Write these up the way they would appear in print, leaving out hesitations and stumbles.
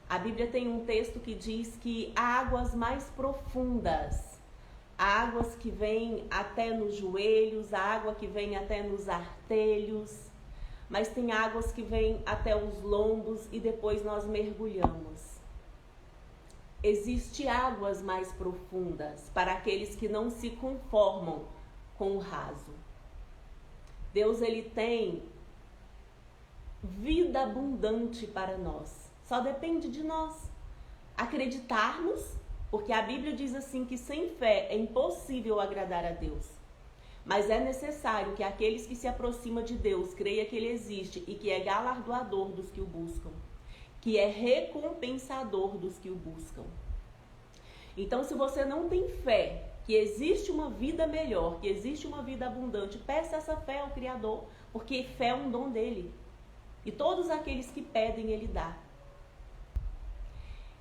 A Bíblia tem um texto que diz que águas mais profundas, águas que vêm até nos joelhos, a água que vem até nos artelhos, mas tem águas que vêm até os lombos e depois nós mergulhamos. Existem águas mais profundas para aqueles que não se conformam com o raso. Deus, ele tem vida abundante para nós. Só depende de nós acreditarmos, porque a Bíblia diz assim que sem fé é impossível agradar a Deus. Mas é necessário que aqueles que se aproximam de Deus creiam que Ele existe e que é galardoador dos que o buscam, que é recompensador dos que o buscam. Então, se você não tem fé que existe uma vida melhor, que existe uma vida abundante, peça essa fé ao Criador, porque fé é um dom dele. E todos aqueles que pedem, Ele dá.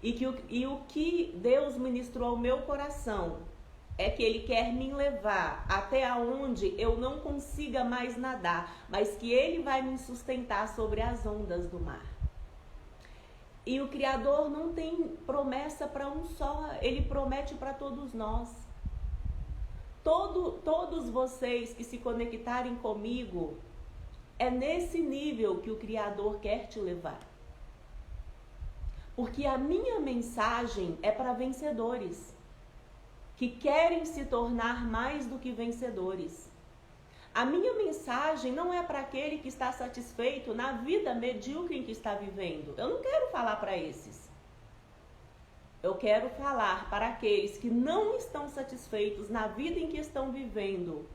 E o que Deus ministrou ao meu coração é que Ele quer me levar até onde eu não consiga mais nadar, mas que Ele vai me sustentar sobre as ondas do mar. E o Criador não tem promessa para um só, Ele promete para todos nós. Todos vocês que se conectarem comigo, é nesse nível que o Criador quer te levar. Porque a minha mensagem é para vencedores, que querem se tornar mais do que vencedores. A minha mensagem não é para aquele que está satisfeito na vida medíocre em que está vivendo. Eu não quero falar para esses. Eu quero falar para aqueles que não estão satisfeitos na vida em que estão vivendo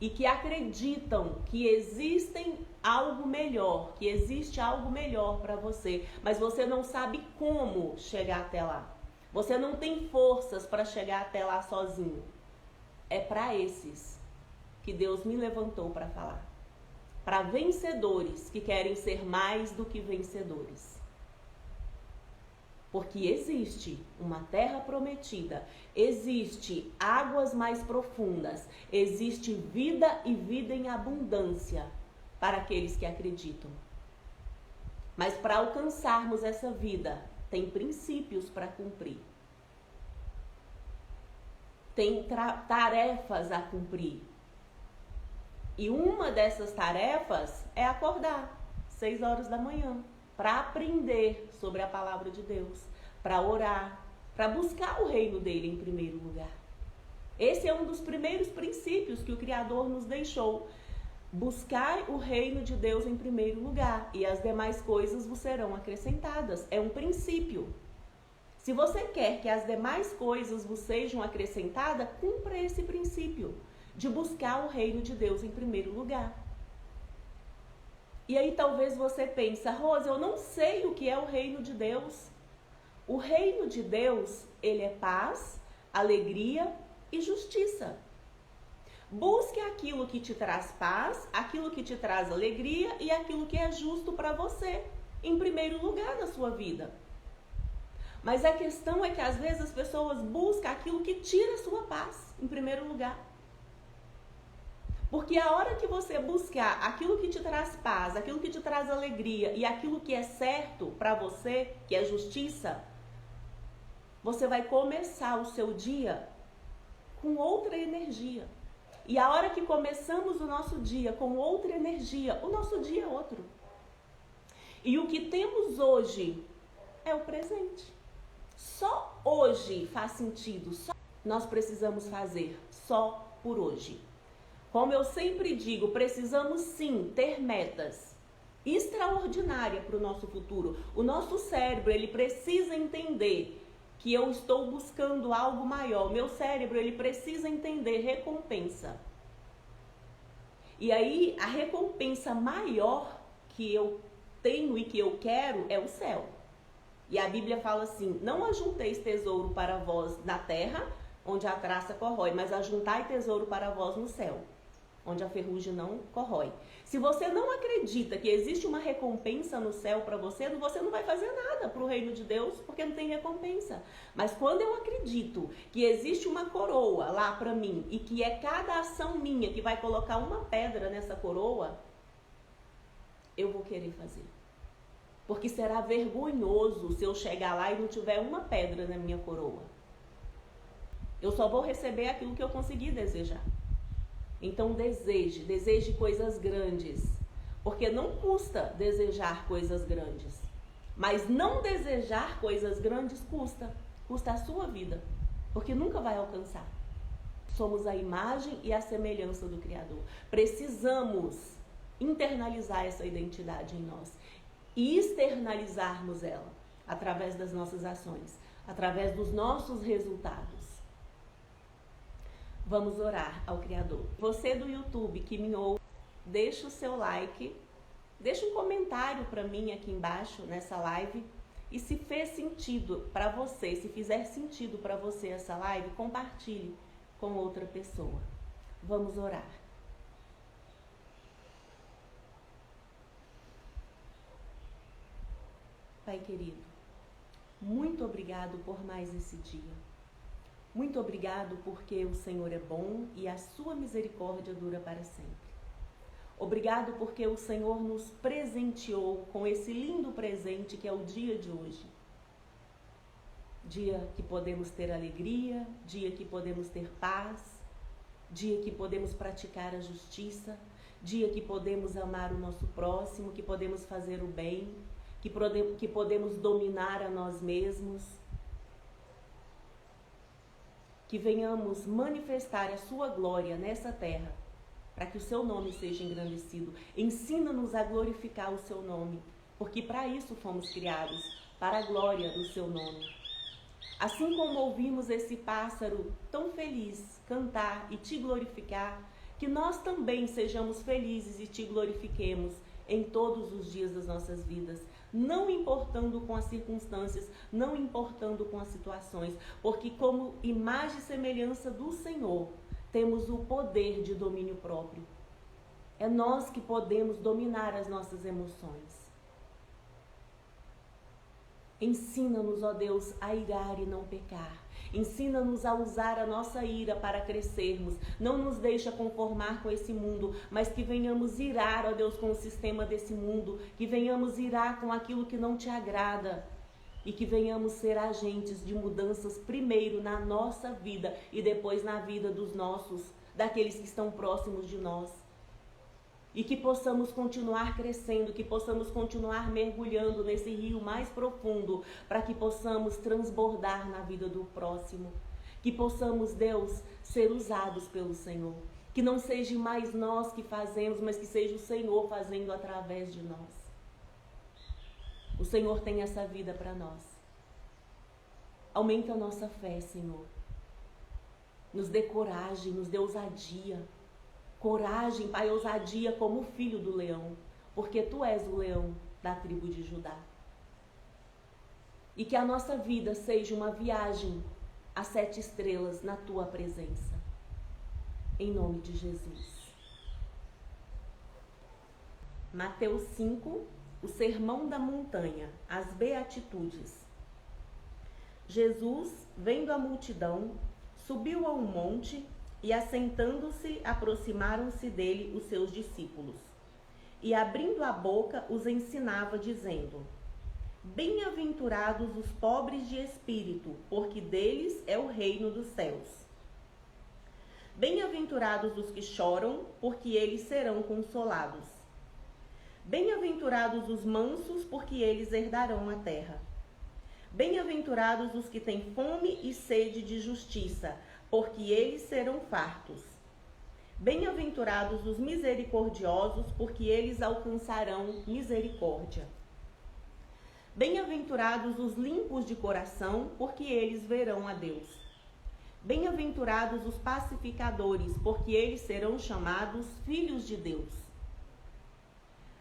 e que acreditam que existe algo melhor para você, mas você não sabe como chegar até lá. Você não tem forças para chegar até lá sozinho. É para esses que Deus me levantou para falar. Para vencedores que querem ser mais do que vencedores. Porque existe uma terra prometida, existe águas mais profundas, existe vida e vida em abundância para aqueles que acreditam. Mas para alcançarmos essa vida, tem princípios para cumprir. Tem tarefas a cumprir. E uma dessas tarefas é acordar 6 horas da manhã. Para aprender sobre a palavra de Deus, para orar, para buscar o reino dele em primeiro lugar. Esse é um dos primeiros princípios que o Criador nos deixou. Buscar o reino de Deus em primeiro lugar e as demais coisas vos serão acrescentadas. É um princípio. Se você quer que as demais coisas vos sejam acrescentadas, cumpra esse princípio de buscar o reino de Deus em primeiro lugar. E aí talvez você pense, Rose, eu não sei o que é o reino de Deus. O reino de Deus, ele é paz, alegria e justiça. Busque aquilo que te traz paz, aquilo que te traz alegria e aquilo que é justo para você, em primeiro lugar na sua vida. Mas a questão é que às vezes as pessoas buscam aquilo que tira a sua paz, em primeiro lugar. Porque a hora que você buscar aquilo que te traz paz, aquilo que te traz alegria e aquilo que é certo para você, que é justiça, você vai começar o seu dia com outra energia. E a hora que começamos o nosso dia com outra energia, o nosso dia é outro. E o que temos hoje é o presente. Só hoje faz sentido, só nós precisamos fazer, só por hoje. Como eu sempre digo, precisamos sim ter metas extraordinárias para o nosso futuro. O nosso cérebro, ele precisa entender que eu estou buscando algo maior. Meu cérebro, ele precisa entender recompensa. E aí, a recompensa maior que eu tenho e que eu quero é o céu. E a Bíblia fala assim, não ajunteis tesouro para vós na terra, onde a traça corrói, mas ajuntai tesouro para vós no céu, onde a ferrugem não corrói. Se você não acredita que existe uma recompensa no céu para você, você não vai fazer nada para o reino de Deus, porque não tem recompensa. Mas quando eu acredito que existe uma coroa lá para mim, e que é cada ação minha que vai colocar uma pedra nessa coroa, eu vou querer fazer. Porque será vergonhoso se eu chegar lá e não tiver uma pedra na minha coroa. Eu só vou receber aquilo que eu conseguir desejar. Então deseje coisas grandes. Porque não custa desejar coisas grandes. Mas não desejar coisas grandes custa a sua vida. Porque nunca vai alcançar. Somos a imagem e a semelhança do Criador. Precisamos internalizar essa identidade em nós e externalizarmos ela através das nossas ações, através dos nossos resultados. Vamos orar ao Criador. Você do YouTube que me ouve, deixa o seu like, deixa um comentário para mim aqui embaixo nessa live. E se fez sentido para você, se fizer sentido para você essa live, compartilhe com outra pessoa. Vamos orar. Pai querido, muito obrigado por mais esse dia. Muito obrigado porque o Senhor é bom e a sua misericórdia dura para sempre. Obrigado porque o Senhor nos presenteou com esse lindo presente que é o dia de hoje. Dia que podemos ter alegria, dia que podemos ter paz, dia que podemos praticar a justiça, dia que podemos amar o nosso próximo, que podemos fazer o bem, que podemos dominar a nós mesmos. Que venhamos manifestar a sua glória nessa terra, para que o seu nome seja engrandecido. Ensina-nos a glorificar o seu nome, porque para isso fomos criados, para a glória do seu nome. Assim como ouvimos esse pássaro tão feliz cantar e te glorificar, que nós também sejamos felizes e te glorifiquemos em todos os dias das nossas vidas, não importando com as circunstâncias, não importando com as situações, porque como imagem e semelhança do Senhor, temos o poder de domínio próprio. É nós que podemos dominar as nossas emoções. Ensina-nos, ó Deus, a irar e não pecar. Ensina-nos a usar a nossa ira para crescermos. Não nos deixa conformar com esse mundo, mas que venhamos irar, ó Deus, com o sistema desse mundo. Que venhamos irar com aquilo que não te agrada. E que venhamos ser agentes de mudanças primeiro na nossa vida e depois na vida dos nossos, daqueles que estão próximos de nós. E que possamos continuar crescendo, que possamos continuar mergulhando nesse rio mais profundo, para que possamos transbordar na vida do próximo. Que possamos, Deus, ser usados pelo Senhor. Que não seja mais nós que fazemos, mas que seja o Senhor fazendo através de nós. O Senhor tem essa vida para nós. Aumenta a nossa fé, Senhor. Nos dê coragem, nos dê ousadia. Coragem, Pai, ousadia como o filho do leão, porque Tu és o leão da tribo de Judá. E que a nossa vida seja uma viagem a 7 estrelas na Tua presença. Em nome de Jesus. Mateus 5, o Sermão da Montanha, as Beatitudes. Jesus, vendo a multidão, subiu a um monte e, assentando-se, aproximaram-se dele os seus discípulos. E, abrindo a boca, os ensinava, dizendo: Bem-aventurados os pobres de espírito, porque deles é o reino dos céus. Bem-aventurados os que choram, porque eles serão consolados. Bem-aventurados os mansos, porque eles herdarão a terra. Bem-aventurados os que têm fome e sede de justiça, porque eles serão fartos. Bem-aventurados os misericordiosos, porque eles alcançarão misericórdia. Bem-aventurados os limpos de coração, porque eles verão a Deus. Bem-aventurados os pacificadores, porque eles serão chamados filhos de Deus.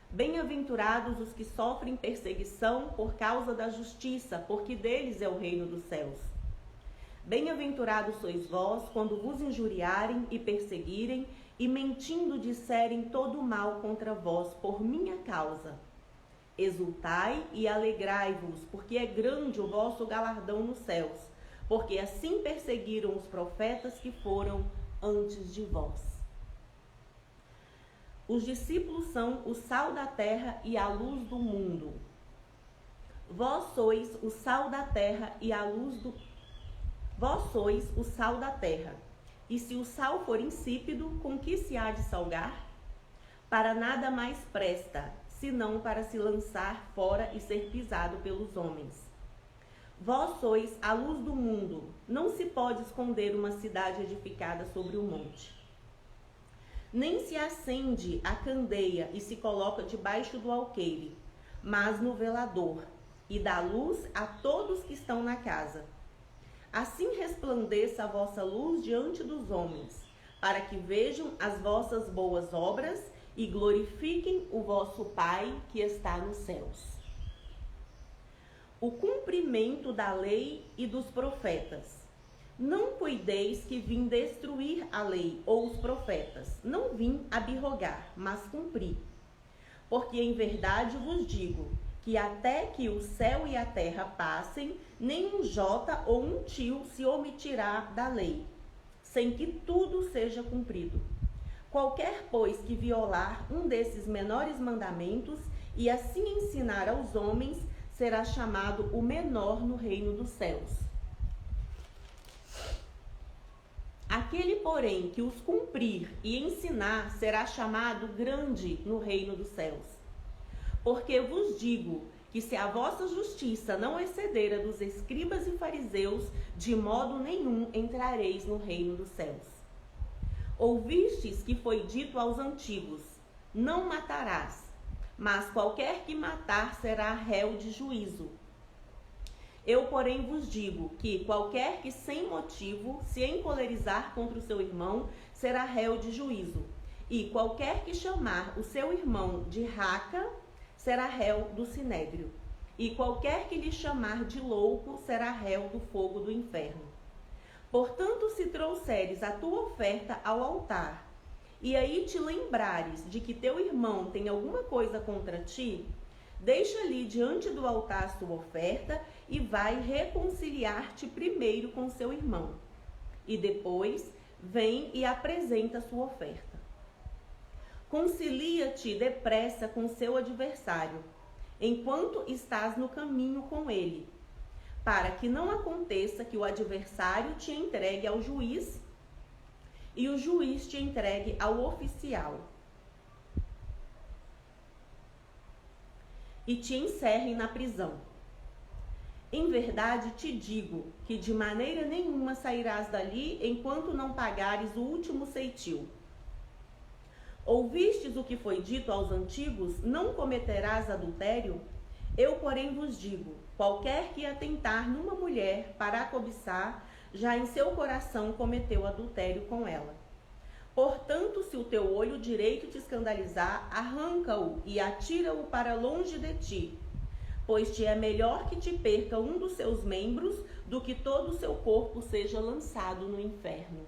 Bem-aventurados os que sofrem perseguição por causa da justiça, porque deles é o reino dos céus. Bem-aventurados sois vós, quando vos injuriarem e perseguirem, e mentindo disserem todo mal contra vós por minha causa. Exultai e alegrai-vos, porque é grande o vosso galardão nos céus, porque assim perseguiram os profetas que foram antes de vós. Os discípulos são o sal da terra e a luz do mundo. Vós sois o sal da terra e a luz do... Vós sois o sal da terra. E se o sal for insípido, com que se há de salgar? Para nada mais presta, senão para se lançar fora e ser pisado pelos homens. Vós sois a luz do mundo. Não se pode esconder uma cidade edificada sobre o monte. Nem se acende a candeia e se coloca debaixo do alqueire, mas no velador, e dá luz a todos que estão na casa. Assim resplandeça a vossa luz diante dos homens, para que vejam as vossas boas obras e glorifiquem o vosso Pai que está nos céus. O cumprimento da lei e dos profetas. Não cuideis que vim destruir a lei ou os profetas. Não vim abirrogar, mas cumprir. Porque em verdade vos digo que até que o céu e a terra passem, nem um jota ou um tio se omitirá da lei, sem que tudo seja cumprido. Qualquer, pois, que violar um desses menores mandamentos e assim ensinar aos homens, será chamado o menor no reino dos céus. Aquele, porém, que os cumprir e ensinar, será chamado grande no reino dos céus. Porque vos digo que se a vossa justiça não exceder a dos escribas e fariseus, de modo nenhum entrareis no reino dos céus. Ouvistes que foi dito aos antigos: não matarás, mas qualquer que matar será réu de juízo. Eu, porém, vos digo que qualquer que sem motivo se encolerizar contra o seu irmão será réu de juízo. E qualquer que chamar o seu irmão de raca será réu do sinédrio. E qualquer que lhe chamar de louco será réu do fogo do inferno. Portanto, se trouxeres a tua oferta ao altar, e aí te lembrares de que teu irmão tem alguma coisa contra ti, deixa ali diante do altar sua oferta e vai reconciliar-te primeiro com seu irmão. E depois vem e apresenta sua oferta. Concilia-te depressa com seu adversário, enquanto estás no caminho com ele, para que não aconteça que o adversário te entregue ao juiz e o juiz te entregue ao oficial e te encerrem na prisão. Em verdade te digo que de maneira nenhuma sairás dali enquanto não pagares o último ceitil. Ouvistes o que foi dito aos antigos: não cometerás adultério? Eu, porém, vos digo: qualquer que atentar numa mulher para a cobiçar, já em seu coração cometeu adultério com ela. Portanto, se o teu olho direito te escandalizar, arranca-o e atira-o para longe de ti, pois te é melhor que te perca um dos seus membros do que todo o seu corpo seja lançado no inferno.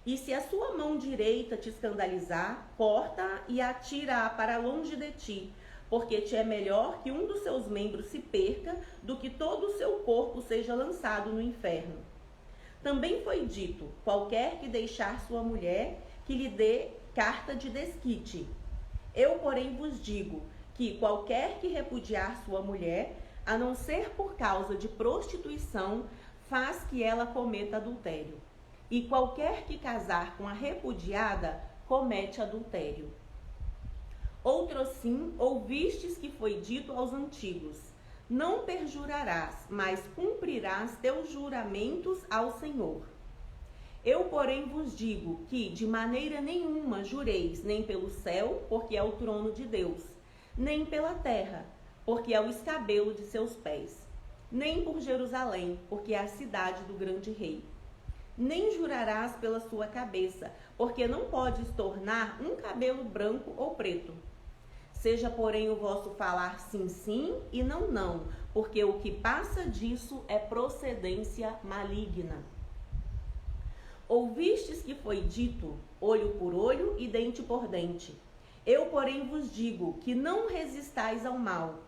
E se a sua mão direita te escandalizar, corta-a e atira-a para longe de ti, porque te é melhor que um dos seus membros se perca do que todo o seu corpo seja lançado no inferno. Também foi dito: qualquer que deixar sua mulher, que lhe dê carta de desquite. Eu, porém, vos digo que qualquer que repudiar sua mulher, a não ser por causa de prostituição, faz que ela cometa adultério. E qualquer que casar com a repudiada, comete adultério. Outrosim, ouvistes que foi dito aos antigos: não perjurarás, mas cumprirás teus juramentos ao Senhor. Eu, porém, vos digo que de maneira nenhuma jureis, nem pelo céu, porque é o trono de Deus, nem pela terra, porque é o escabelo de seus pés, nem por Jerusalém, porque é a cidade do grande rei. Nem jurarás pela sua cabeça, porque não podes tornar um cabelo branco ou preto. Seja, porém, o vosso falar sim, sim e não, não, porque o que passa disso é procedência maligna. Ouvistes que foi dito: olho por olho e dente por dente. Eu, porém, vos digo que não resistais ao mal,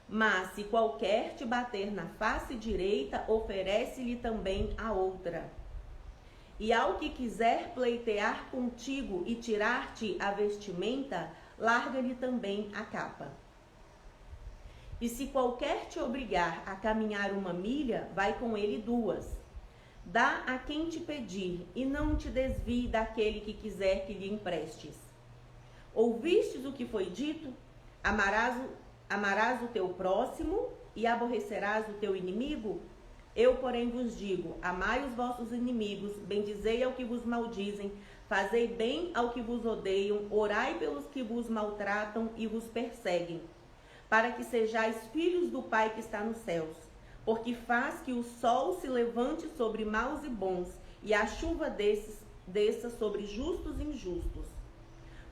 mas se qualquer te bater na face direita, oferece-lhe também a outra. E ao que quiser pleitear contigo e tirar-te a vestimenta, larga-lhe também a capa. E se qualquer te obrigar a caminhar 1 milha, vai com ele 2. Dá a quem te pedir, e não te desvie daquele que quiser que lhe emprestes. Ouvistes o que foi dito? Amarás o teu próximo e aborrecerás o teu inimigo? Eu, porém, vos digo, amai os vossos inimigos, bendizei ao que vos maldizem, fazei bem ao que vos odeiam, orai pelos que vos maltratam e vos perseguem, para que sejais filhos do Pai que está nos céus, porque faz que o sol se levante sobre maus e bons, e a chuva desça sobre justos e injustos.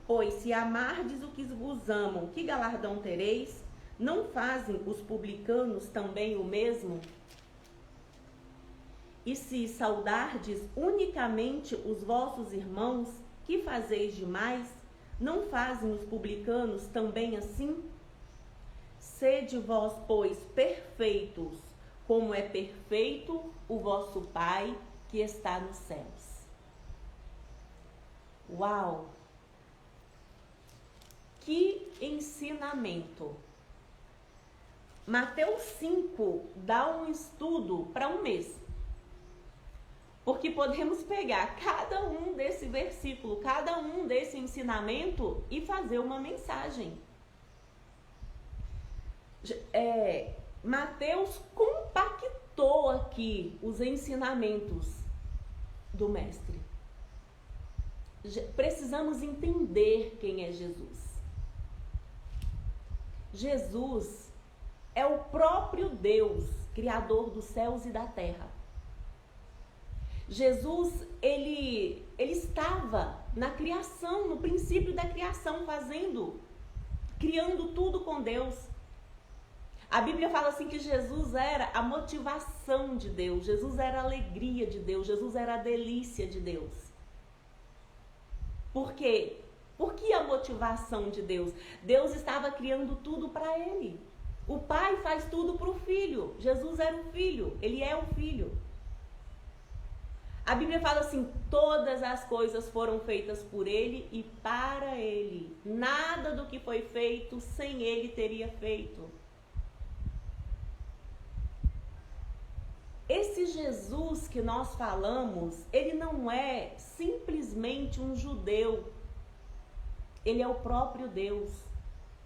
Pois se amardes o que vos amam, que galardão tereis? Não fazem os publicanos também o mesmo? E se saudardes unicamente os vossos irmãos, que fazeis demais? Não fazem os publicanos também assim? Sede vós, pois, perfeitos, como é perfeito o vosso Pai que está nos céus. Uau! Que ensinamento! Mateus 5 dá um estudo para um mês. Porque podemos pegar cada um desse versículo, cada um desse ensinamento e fazer uma mensagem. Mateus compactou aqui os ensinamentos do mestre. Precisamos entender quem é Jesus. Jesus é o próprio Deus, Criador dos céus e da terra. Jesus, ele estava na criação, no princípio da criação, criando tudo com Deus. A Bíblia fala assim que Jesus era a motivação de Deus, Jesus era a alegria de Deus, Jesus era a delícia de Deus. Por quê? Por que a motivação de Deus? Deus estava criando tudo para ele. O Pai faz tudo para o Filho. Jesus era o Filho, ele é o Filho. A Bíblia fala assim, todas as coisas foram feitas por ele e para ele. Nada do que foi feito sem ele teria feito. Esse Jesus que nós falamos, ele não é simplesmente um judeu. Ele é o próprio Deus,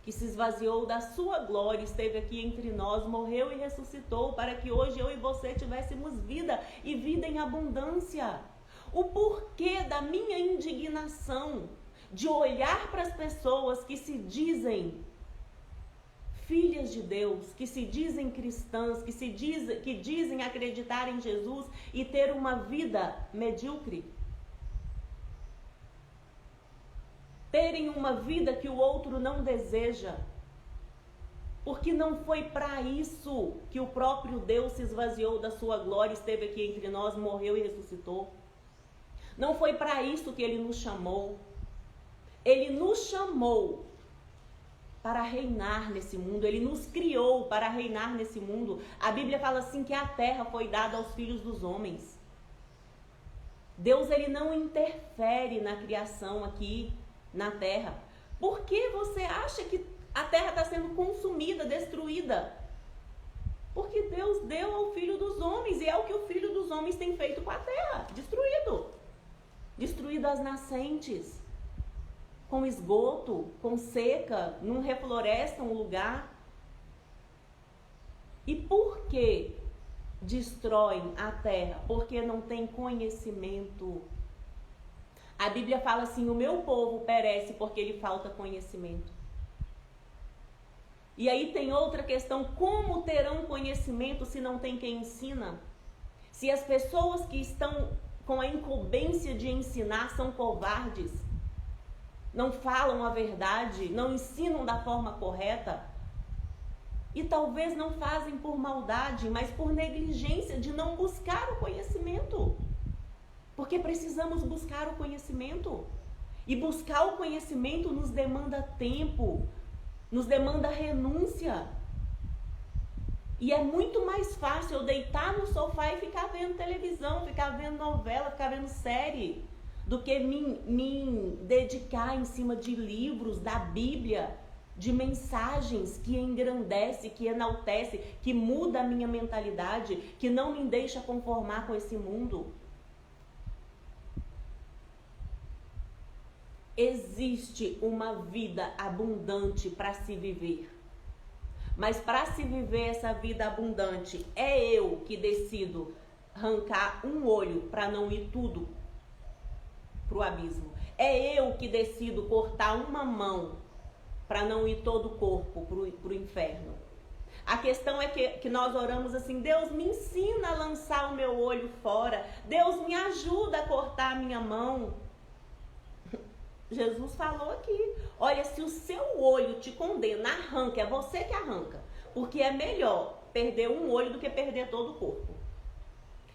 que se esvaziou da sua glória, esteve aqui entre nós, morreu e ressuscitou, para que hoje eu e você tivéssemos vida e vida em abundância. O porquê da minha indignação de olhar para as pessoas que se dizem filhas de Deus, que se dizem cristãs, que dizem acreditar em Jesus e ter uma vida medíocre? Terem uma vida que o outro não deseja. Porque não foi para isso que o próprio Deus se esvaziou da sua glória, esteve aqui entre nós, morreu e ressuscitou. Não foi para isso que ele nos chamou. Ele nos chamou para reinar nesse mundo. Ele nos criou para reinar nesse mundo. A Bíblia fala assim que a terra foi dada aos filhos dos homens. Deus, ele não interfere na criação aqui na terra. Por que você acha que a terra está sendo consumida, destruída? Porque Deus deu ao Filho dos homens, e é o que o Filho dos homens tem feito com a terra, destruído as nascentes, com esgoto, com seca, não reflorestam o lugar. E por que destroem a terra? Porque não tem conhecimento. A Bíblia fala assim, o meu povo perece porque lhe falta conhecimento. E aí tem outra questão, como terão conhecimento se não tem quem ensina? Se as pessoas que estão com a incumbência de ensinar são covardes, não falam a verdade, não ensinam da forma correta, e talvez não fazem por maldade, mas por negligência de não buscar o conhecimento. Porque precisamos buscar o conhecimento. E buscar o conhecimento nos demanda tempo, nos demanda renúncia. E é muito mais fácil eu deitar no sofá e ficar vendo televisão, ficar vendo novela, ficar vendo série, do que me dedicar em cima de livros, da Bíblia, de mensagens que engrandece, que enaltece, que muda a minha mentalidade, que não me deixa conformar com esse mundo. Existe uma vida abundante para se viver. Mas para se viver essa vida abundante, é eu que decido arrancar um olho para não ir tudo para o abismo. É eu que decido cortar uma mão para não ir todo o corpo para o inferno. A questão é que nós oramos assim: Deus, me ensina a lançar o meu olho fora. Deus, me ajuda a cortar a minha mão. Jesus falou aqui: olha, se o seu olho te condena, arranca, é você que arranca. Porque é melhor perder um olho do que perder todo o corpo.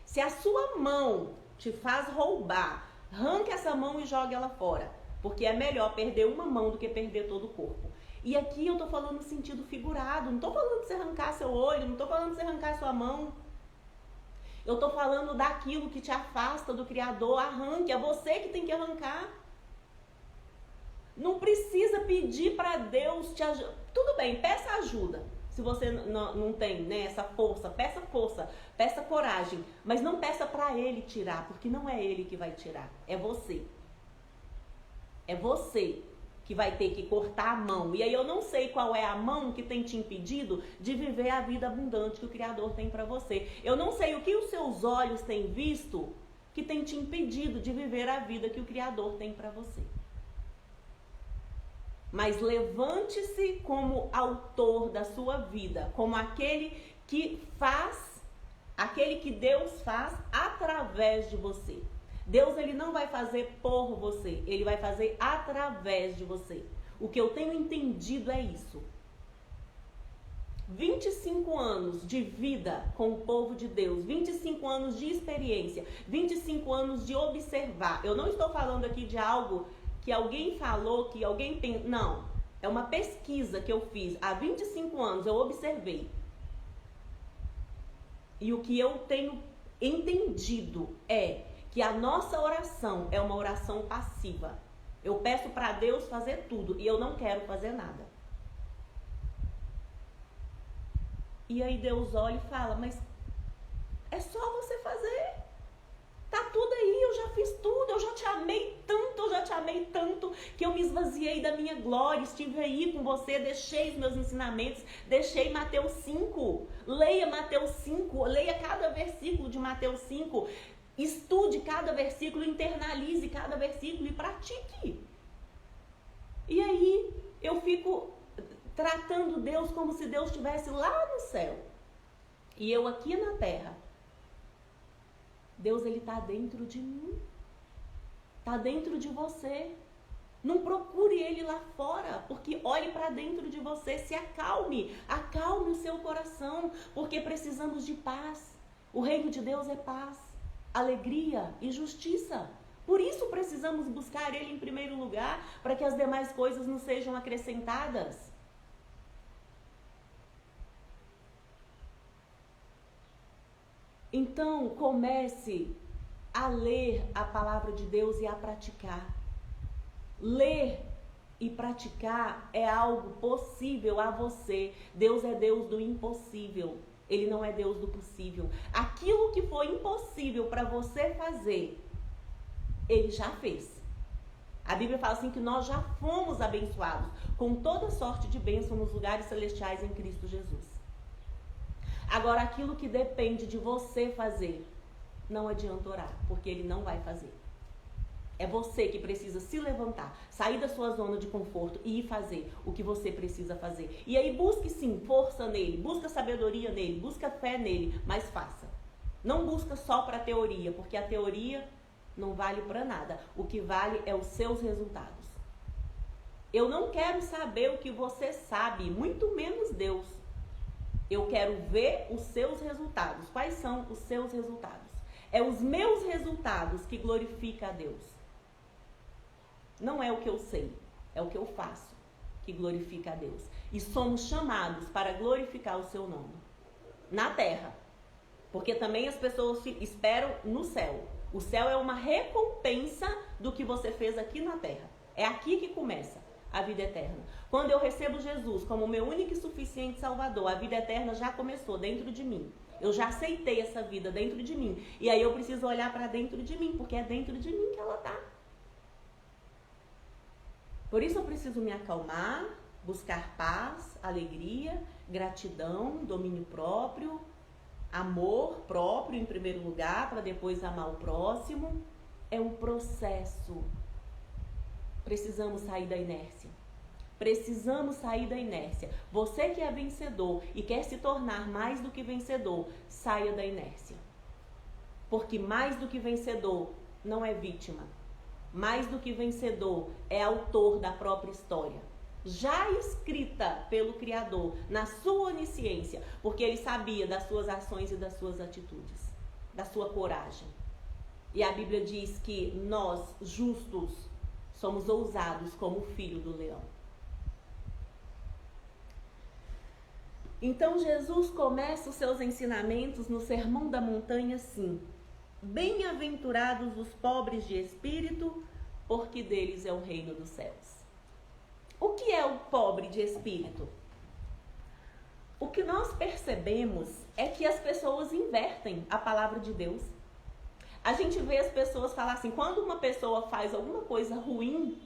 Se a sua mão te faz roubar, arranque essa mão e jogue ela fora. Porque é melhor perder uma mão do que perder todo o corpo. E aqui eu tô falando no sentido figurado. Não tô falando de você arrancar seu olho, não tô falando de você arrancar sua mão. Eu tô falando daquilo que te afasta do Criador. Arranque, é você que tem que arrancar. Não precisa pedir para Deus te ajudar. Tudo bem, peça ajuda. Se você não tem, né, essa força, peça coragem. Mas não peça para Ele tirar, porque não é Ele que vai tirar, é você. É você que vai ter que cortar a mão. E aí eu não sei qual é a mão que tem te impedido de viver a vida abundante que o Criador tem para você. Eu não sei o que os seus olhos têm visto que tem te impedido de viver a vida que o Criador tem para você. Mas levante-se como autor da sua vida, como aquele que Deus faz através de você. Deus, ele não vai fazer por você, ele vai fazer através de você. O que eu tenho entendido é isso. 25 anos de vida com o povo de Deus, 25 anos de experiência, 25 anos de observar. Eu não estou falando aqui de algo que alguém falou, que alguém tem... Não, é uma pesquisa que eu fiz. Há 25 anos eu observei. E o que eu tenho entendido é que a nossa oração é uma oração passiva. Eu peço para Deus fazer tudo e eu não quero fazer nada. E aí Deus olha e fala: mas é só você fazer. Tá tudo aí, eu já fiz tudo, eu já te amei tanto, que eu me esvaziei da minha glória, estive aí com você, deixei os meus ensinamentos, deixei Mateus 5, leia Mateus 5, leia cada versículo de Mateus 5, estude cada versículo, internalize cada versículo e pratique. E aí eu fico tratando Deus como se Deus estivesse lá no céu e eu aqui na terra. Deus, ele está dentro de mim, está dentro de você. Não procure ele lá fora, porque olhe para dentro de você, se acalme o seu coração, porque precisamos de paz. O reino de Deus é paz, alegria e justiça. Por isso precisamos buscar ele em primeiro lugar, para que as demais coisas nos sejam acrescentadas. Então, comece a ler a palavra de Deus e a praticar. Ler e praticar é algo possível a você. Deus é Deus do impossível. Ele não é Deus do possível. Aquilo que foi impossível para você fazer, ele já fez. A Bíblia fala assim que nós já fomos abençoados com toda sorte de bênção nos lugares celestiais em Cristo Jesus. Agora, aquilo que depende de você fazer, não adianta orar, porque ele não vai fazer. É você que precisa se levantar, sair da sua zona de conforto e ir fazer o que você precisa fazer. E aí busque sim força nele, busca sabedoria nele, busca fé nele, mas faça. Não busca só para teoria, porque a teoria não vale para nada. O que vale é os seus resultados. Eu não quero saber o que você sabe, muito menos Deus. Eu quero ver os seus resultados. Quais são os seus resultados? É os meus resultados que glorificam a Deus. Não é o que eu sei, é o que eu faço que glorifica a Deus. E somos chamados para glorificar o seu nome na terra. Porque também as pessoas esperam no céu. O céu é uma recompensa do que você fez aqui na terra. É aqui que começa. a vida eterna. Quando eu recebo Jesus como meu único e suficiente Salvador, a vida eterna já começou dentro de mim. Eu já aceitei essa vida dentro de mim. E aí eu preciso olhar para dentro de mim, porque é dentro de mim que ela está. Por isso eu preciso me acalmar, buscar paz, alegria, gratidão, domínio próprio, amor próprio em primeiro lugar, para depois amar o próximo. É um processo. Precisamos sair da inércia. Precisamos sair da inércia. Você que é vencedor e quer se tornar mais do que vencedor, saia da inércia. Porque mais do que vencedor não é vítima. Mais do que vencedor é autor da própria história. Já escrita pelo Criador, na sua onisciência, porque ele sabia das suas ações e das suas atitudes, da sua coragem. E a Bíblia diz que nós, justos, somos ousados como o filho do leão. Então Jesus começa os seus ensinamentos no Sermão da Montanha assim: bem-aventurados os pobres de espírito, porque deles é o reino dos céus. O que é o pobre de espírito? O que nós percebemos é que as pessoas invertem a palavra de Deus. A gente vê as pessoas falar assim, quando uma pessoa faz alguma coisa ruim,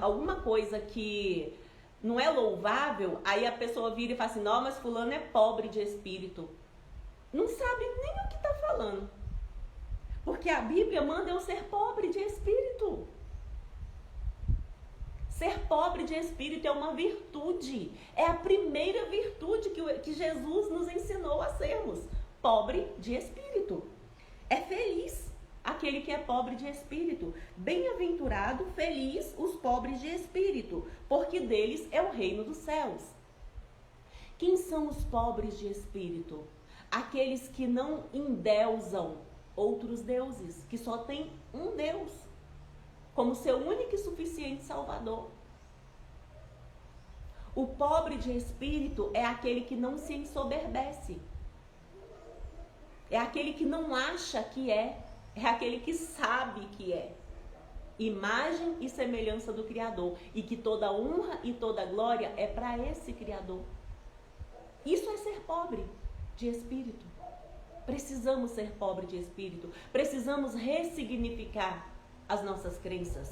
alguma coisa que não é louvável, aí a pessoa vira e fala assim, não, mas fulano é pobre de espírito. Não sabe nem o que está falando. Porque a Bíblia manda eu ser pobre de espírito. Ser pobre de espírito é uma virtude. É a primeira virtude que Jesus nos ensinou a sermos. Pobre de espírito. É feliz aquele que é pobre de espírito. Bem-aventurado, feliz os pobres de espírito, porque deles é o reino dos céus. Quem são os pobres de espírito? Aqueles que não endeusam outros deuses, que só tem um Deus como seu único e suficiente Salvador. O pobre de espírito é aquele que não se ensoberbece. É aquele que não acha que é aquele que sabe que é. Imagem e semelhança do Criador. E que toda honra e toda glória é para esse Criador. Isso é ser pobre de espírito. Precisamos ser pobre de espírito. Precisamos ressignificar as nossas crenças.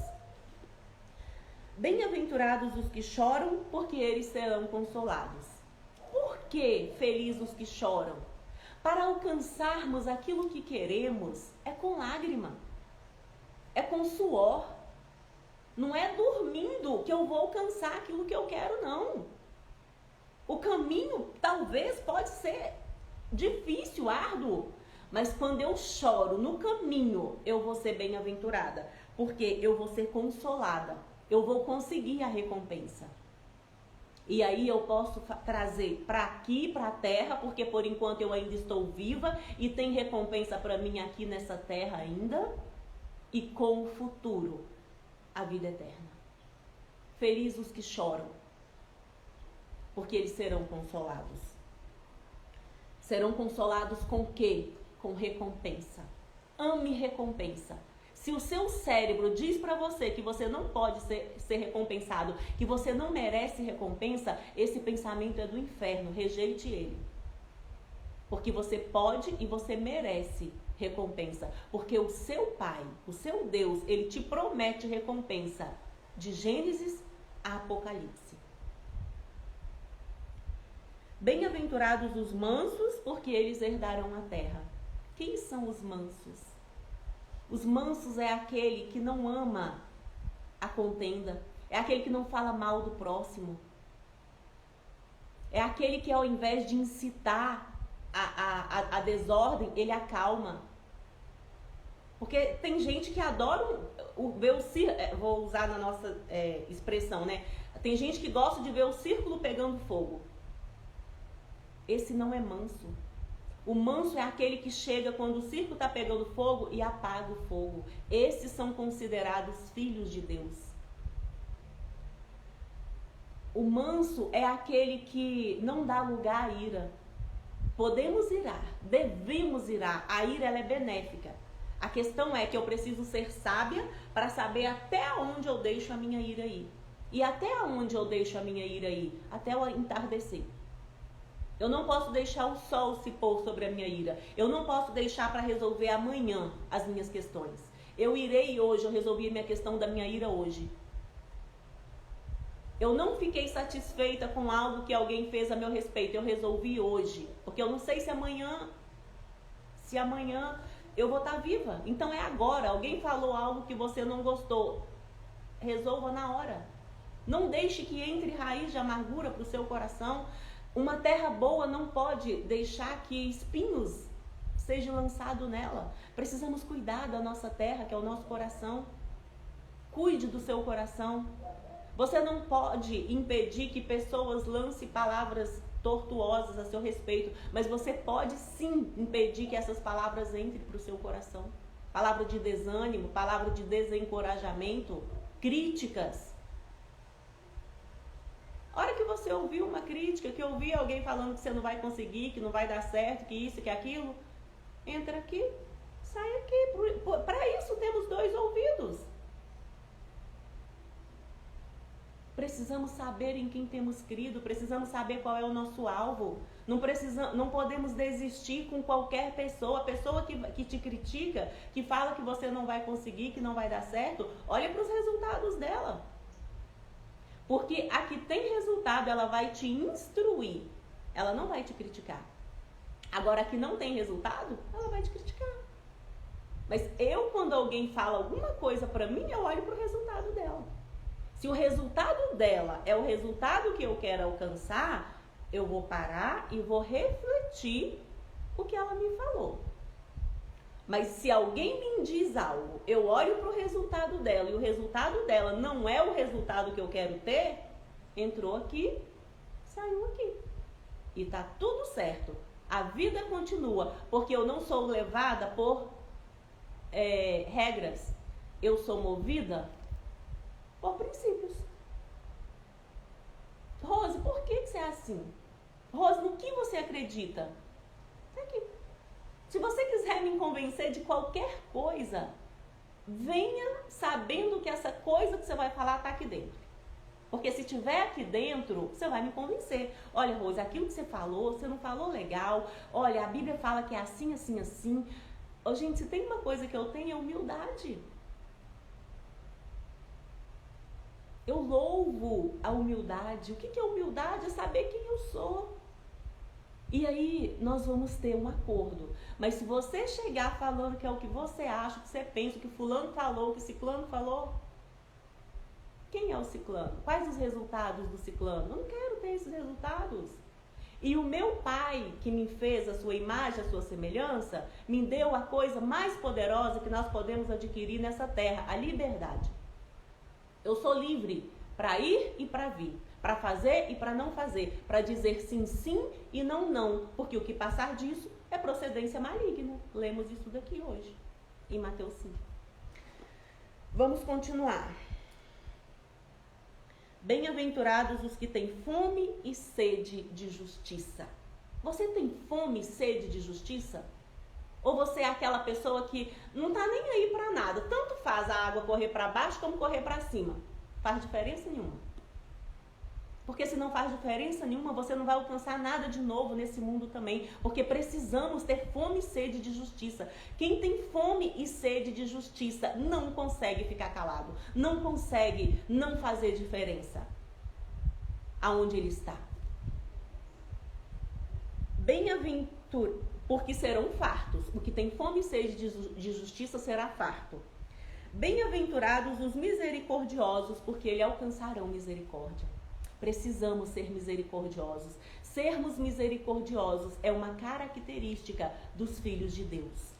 Bem-aventurados os que choram, porque eles serão consolados. Por que felizes os que choram? Para alcançarmos aquilo que queremos, é com lágrima, é com suor. Não é dormindo que eu vou alcançar aquilo que eu quero, não. O caminho talvez pode ser difícil, árduo, mas quando eu choro no caminho, eu vou ser bem-aventurada, porque eu vou ser consolada, eu vou conseguir a recompensa. E aí eu posso trazer para aqui, para a terra, porque por enquanto eu ainda estou viva e tem recompensa para mim aqui nessa terra ainda, e com o futuro, a vida eterna. Felizes os que choram, porque eles serão consolados. Serão consolados com o quê? Com recompensa. Ame recompensa. Se o seu cérebro diz para você que você não pode ser recompensado, que você não merece recompensa, esse pensamento é do inferno, rejeite ele. Porque você pode e você merece recompensa. Porque o seu Pai, o seu Deus, ele te promete recompensa. De Gênesis a Apocalipse. Bem-aventurados os mansos, porque eles herdarão a terra. Quem são os mansos? Os mansos é aquele que não ama a contenda, é aquele que não fala mal do próximo, é aquele que ao invés de incitar a desordem, ele acalma. Porque tem gente que adora ver o círculo, vou usar na nossa expressão, né? Tem gente que gosta de ver o círculo pegando fogo. Esse não é manso. O manso é aquele que chega quando o circo está pegando fogo e apaga o fogo. Esses são considerados filhos de Deus. O manso é aquele que não dá lugar à ira. Podemos irar, devemos irar. A ira ela é benéfica. A questão é que eu preciso ser sábia para saber até onde eu deixo a minha ira ir. E até onde eu deixo a minha ira ir? Até o entardecer. Eu não posso deixar o sol se pôr sobre a minha ira. Eu não posso deixar para resolver amanhã as minhas questões. Eu irei hoje, eu resolvi a minha questão da minha ira hoje. Eu não fiquei satisfeita com algo que alguém fez a meu respeito. Eu resolvi hoje. Porque eu não sei se amanhã eu vou estar viva. Então é agora. Alguém falou algo que você não gostou. Resolva na hora. Não deixe que entre raiz de amargura para o seu coração. Uma terra boa não pode deixar que espinhos sejam lançados nela. Precisamos cuidar da nossa terra, que é o nosso coração. Cuide do seu coração. Você não pode impedir que pessoas lancem palavras tortuosas a seu respeito, mas você pode sim impedir que essas palavras entrem para o seu coração. Palavra de desânimo, palavra de desencorajamento, críticas. A hora que você ouviu uma crítica, que ouviu alguém falando que você não vai conseguir, que não vai dar certo, que isso, que aquilo, entra aqui, sai aqui. Para isso temos 2 ouvidos. Precisamos saber em quem temos crido, precisamos saber qual é o nosso alvo. Não podemos desistir com qualquer pessoa. A pessoa que te critica, que fala que você não vai conseguir, que não vai dar certo, olha para os resultados dela. Porque a que tem resultado, ela vai te instruir, ela não vai te criticar. Agora, a que não tem resultado, ela vai te criticar. Mas quando alguém fala alguma coisa para mim, eu olho para o resultado dela. Se o resultado dela é o resultado que eu quero alcançar, eu vou parar e vou refletir o que ela me falou. Mas se alguém me diz algo, eu olho para o resultado dela e o resultado dela não é o resultado que eu quero ter, entrou aqui, saiu aqui. E tá tudo certo. A vida continua, porque eu não sou levada por regras. Eu sou movida por princípios. Rose, por que você é assim? Rose, no que você acredita? Tá aqui. Se você quiser me convencer de qualquer coisa, venha sabendo que essa coisa que você vai falar está aqui dentro. Porque se estiver aqui dentro, você vai me convencer. Olha, Rose, aquilo que você falou, você não falou legal. Olha, a Bíblia fala que é assim, assim, assim. Oh, gente, se tem uma coisa que eu tenho, é humildade. Eu louvo a humildade. O que é humildade? É saber quem eu sou. E aí nós vamos ter um acordo. Mas se você chegar falando que é o que você acha, o que você pensa, o que fulano falou, o que ciclano falou, quem é o ciclano? Quais os resultados do ciclano? Eu não quero ter esses resultados. E o meu pai, que me fez a sua imagem, a sua semelhança, me deu a coisa mais poderosa que nós podemos adquirir nessa terra, a liberdade. Eu sou livre para ir e para vir, para fazer e para não fazer, para dizer sim, sim e não, não, porque o que passar disso é procedência maligna. Lemos isso daqui hoje, em Mateus 5. Vamos continuar. Bem-aventurados os que têm fome e sede de justiça. Você tem fome e sede de justiça? Ou você é aquela pessoa que não está nem aí para nada? Tanto faz a água correr para baixo como correr para cima. Faz diferença nenhuma. Porque se não faz diferença nenhuma, você não vai alcançar nada de novo nesse mundo também. Porque precisamos ter fome e sede de justiça. Quem tem fome e sede de justiça não consegue ficar calado. Não consegue não fazer diferença aonde ele está. Bem-aventurado, porque serão fartos. O que tem fome e sede de justiça será farto. Bem-aventurados os misericordiosos, porque eles alcançarão misericórdia. Precisamos ser misericordiosos. Sermos misericordiosos é uma característica dos filhos de Deus.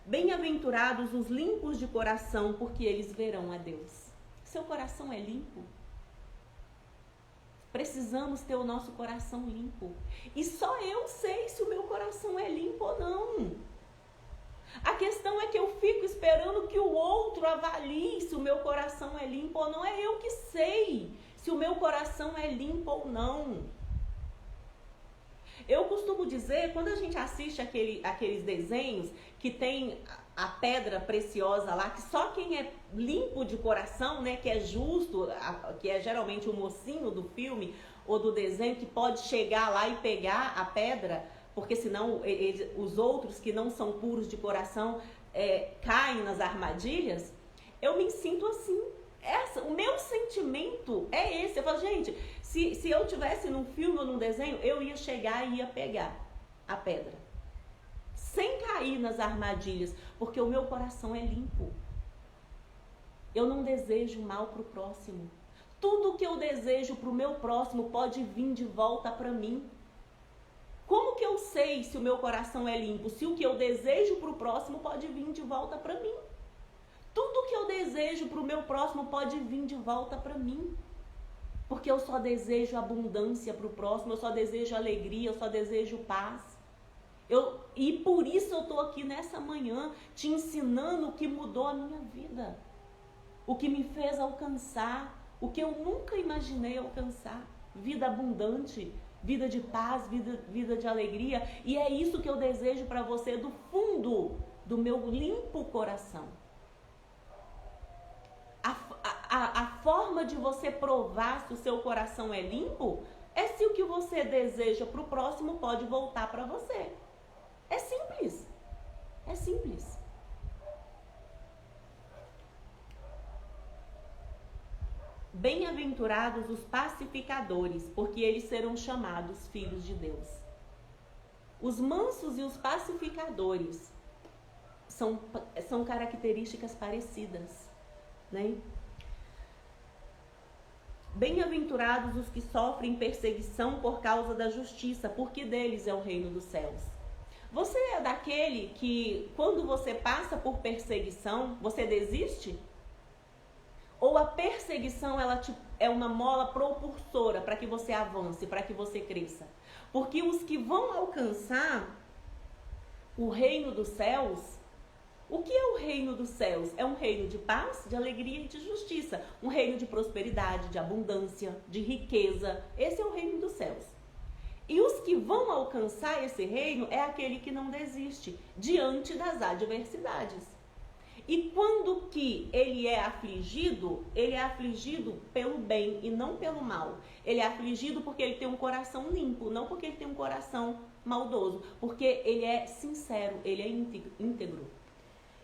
Bem-aventurados os limpos de coração, porque eles verão a Deus. Seu coração é limpo? Precisamos ter o nosso coração limpo. E só eu sei se o meu coração é limpo ou não. A questão é que eu fico esperando que o outro avalie se o meu coração é limpo ou não. É eu que sei se o meu coração é limpo ou não. Eu costumo dizer, quando a gente assiste aqueles desenhos que tem a pedra preciosa lá, que só quem é limpo de coração, né, que é justo, que é geralmente o mocinho do filme ou do desenho, que pode chegar lá e pegar a pedra, porque senão os outros que não são puros de coração caem nas armadilhas. Eu me sinto assim. O meu sentimento é esse. Eu falo, gente, se eu tivesse num filme ou num desenho, eu ia chegar e ia pegar a pedra, sem cair nas armadilhas, porque o meu coração é limpo. Eu não desejo mal para o próximo. Tudo que eu desejo para o meu próximo pode vir de volta para mim. Como que eu sei se o meu coração é limpo? Se o que eu desejo para o próximo pode vir de volta para mim. Tudo que eu desejo para o meu próximo pode vir de volta para mim. Porque eu só desejo abundância para o próximo, eu só desejo alegria, eu só desejo paz. E por isso eu estou aqui nessa manhã te ensinando o que mudou a minha vida. O que me fez alcançar, o que eu nunca imaginei alcançar. Vida abundante, vida de paz, vida de alegria. E é isso que eu desejo para você do fundo do meu limpo coração. A forma de você provar se o seu coração é limpo é se o que você deseja para o próximo pode voltar para você. É simples. É simples. Bem-aventurados os pacificadores, porque eles serão chamados filhos de Deus. Os mansos e os pacificadores são características parecidas, né? Bem-aventurados os que sofrem perseguição por causa da justiça, porque deles é o reino dos céus. Você é daquele que, quando você passa por perseguição, você desiste? Ou a perseguição é uma mola propulsora para que você avance, para que você cresça? Porque os que vão alcançar o reino dos céus, o que é o reino dos céus? É um reino de paz, de alegria e de justiça. Um reino de prosperidade, de abundância, de riqueza. Esse é o reino dos céus. E os que vão alcançar esse reino é aquele que não desiste diante das adversidades. E quando que ele é afligido pelo bem e não pelo mal. Ele é afligido porque ele tem um coração limpo, não porque ele tem um coração maldoso. Porque ele é sincero, ele é íntegro.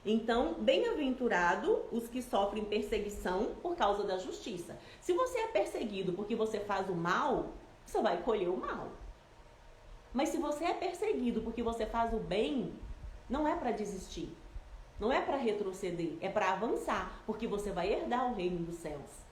Então, bem-aventurado os que sofrem perseguição por causa da justiça. Se você é perseguido porque você faz o mal, você vai colher o mal. Mas se você é perseguido porque você faz o bem, não é para desistir. Não é para retroceder, é para avançar, porque você vai herdar o reino dos céus.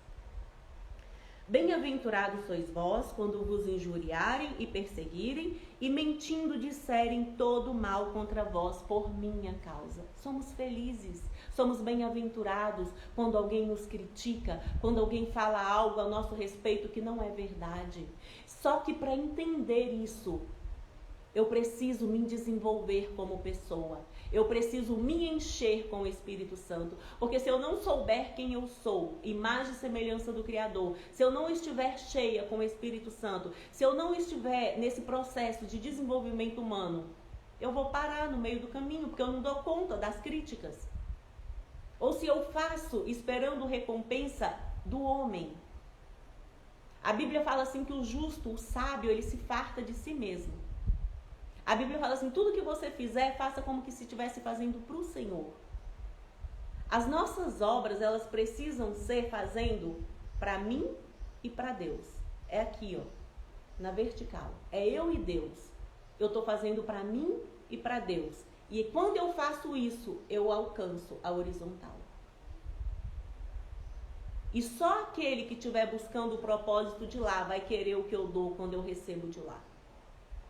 Bem-aventurados sois vós, quando vos injuriarem e perseguirem, e mentindo disserem todo mal contra vós por minha causa. Somos felizes, somos bem-aventurados quando alguém nos critica, quando alguém fala algo a nosso respeito que não é verdade. Só que para entender isso, eu preciso me desenvolver como pessoa. Eu preciso me encher com o Espírito Santo. Porque se eu não souber quem eu sou, imagem e semelhança do Criador, se eu não estiver cheia com o Espírito Santo, se eu não estiver nesse processo de desenvolvimento humano, eu vou parar no meio do caminho, porque eu não dou conta das críticas. Ou se eu faço esperando recompensa do homem. A Bíblia fala assim que o justo, o sábio, ele se farta de si mesmo. A Bíblia fala assim, tudo que você fizer, faça como que se estivesse fazendo para o Senhor. As nossas obras, elas precisam ser fazendo para mim e para Deus. É aqui, ó, na vertical. É eu e Deus. Eu estou fazendo para mim e para Deus. E quando eu faço isso, eu alcanço a horizontal. E só aquele que estiver buscando o propósito de lá vai querer o que eu dou quando eu recebo de lá.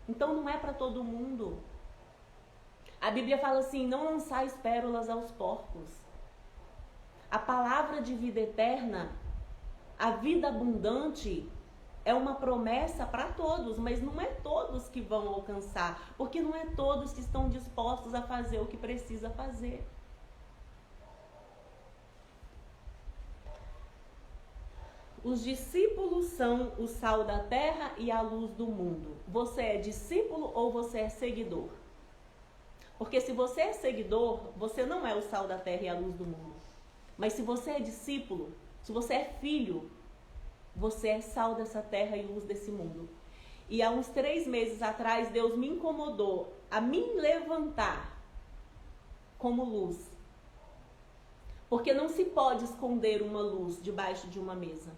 Então não é para todo mundo. A Bíblia fala assim, não lançais pérolas aos porcos. A palavra de vida eterna, a vida abundante, é uma promessa para todos, mas não é todos que vão alcançar, porque não é todos que estão dispostos a fazer o que precisa fazer. Os discípulos são o sal da terra e a luz do mundo. Você é discípulo ou você é seguidor? Porque se você é seguidor, você não é o sal da terra e a luz do mundo. Mas se você é discípulo, se você é filho, você é sal dessa terra e luz desse mundo. E há uns 3 meses atrás, Deus me incomodou a me levantar como luz. Porque não se pode esconder uma luz debaixo de uma mesa.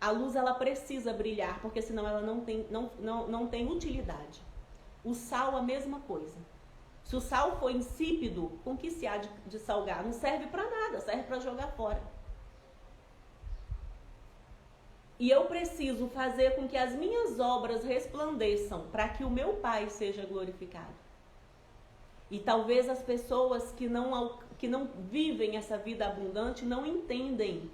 A luz, ela precisa brilhar, porque senão ela não tem utilidade. O sal, a mesma coisa. Se o sal for insípido, com que se há de salgar? Não serve para nada, serve para jogar fora. E eu preciso fazer com que as minhas obras resplandeçam para que o meu Pai seja glorificado. E talvez as pessoas que não vivem essa vida abundante não entendem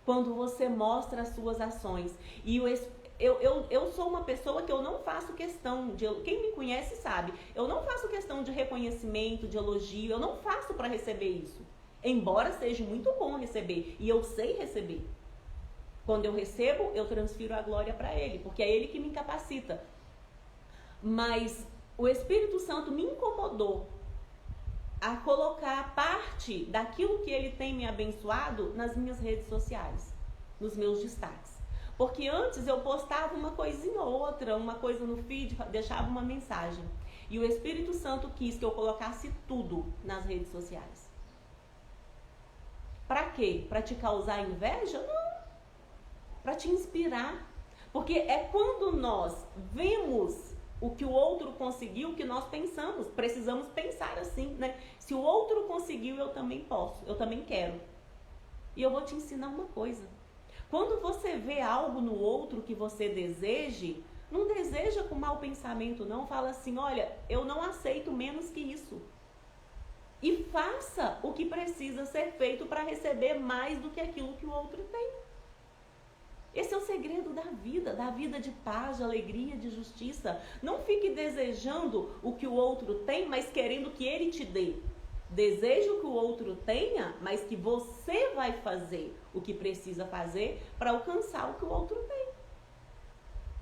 quando você mostra as suas ações. E eu sou uma pessoa que eu não faço questão de... Quem me conhece sabe, eu não faço questão de reconhecimento, de elogio, eu não faço para receber isso. Embora seja muito bom receber, e eu sei receber. Quando eu recebo, eu transfiro a glória para Ele, porque é Ele que me capacita. Mas o Espírito Santo me incomodou a colocar parte daquilo que Ele tem me abençoado nas minhas redes sociais, nos meus destaques. Porque antes eu postava uma coisinha ou outra, uma coisa no feed, deixava uma mensagem. E o Espírito Santo quis que eu colocasse tudo nas redes sociais. Para quê? Para te causar inveja? Não. Para te inspirar. Porque é quando nós vemos o que o outro conseguiu que nós pensamos. Precisamos pensar assim, né? Se o outro conseguiu, eu também posso, eu também quero. E eu vou te ensinar uma coisa. Quando você vê algo no outro que você deseje, não deseja com mau pensamento, não. Fala assim, olha, eu não aceito menos que isso. E faça o que precisa ser feito para receber mais do que aquilo que o outro tem. Esse é o segredo da vida de paz, de alegria, de justiça. Não fique desejando o que o outro tem, mas querendo que ele te dê. Deseje o que o outro tenha, mas que você vai fazer o que precisa fazer para alcançar o que o outro tem.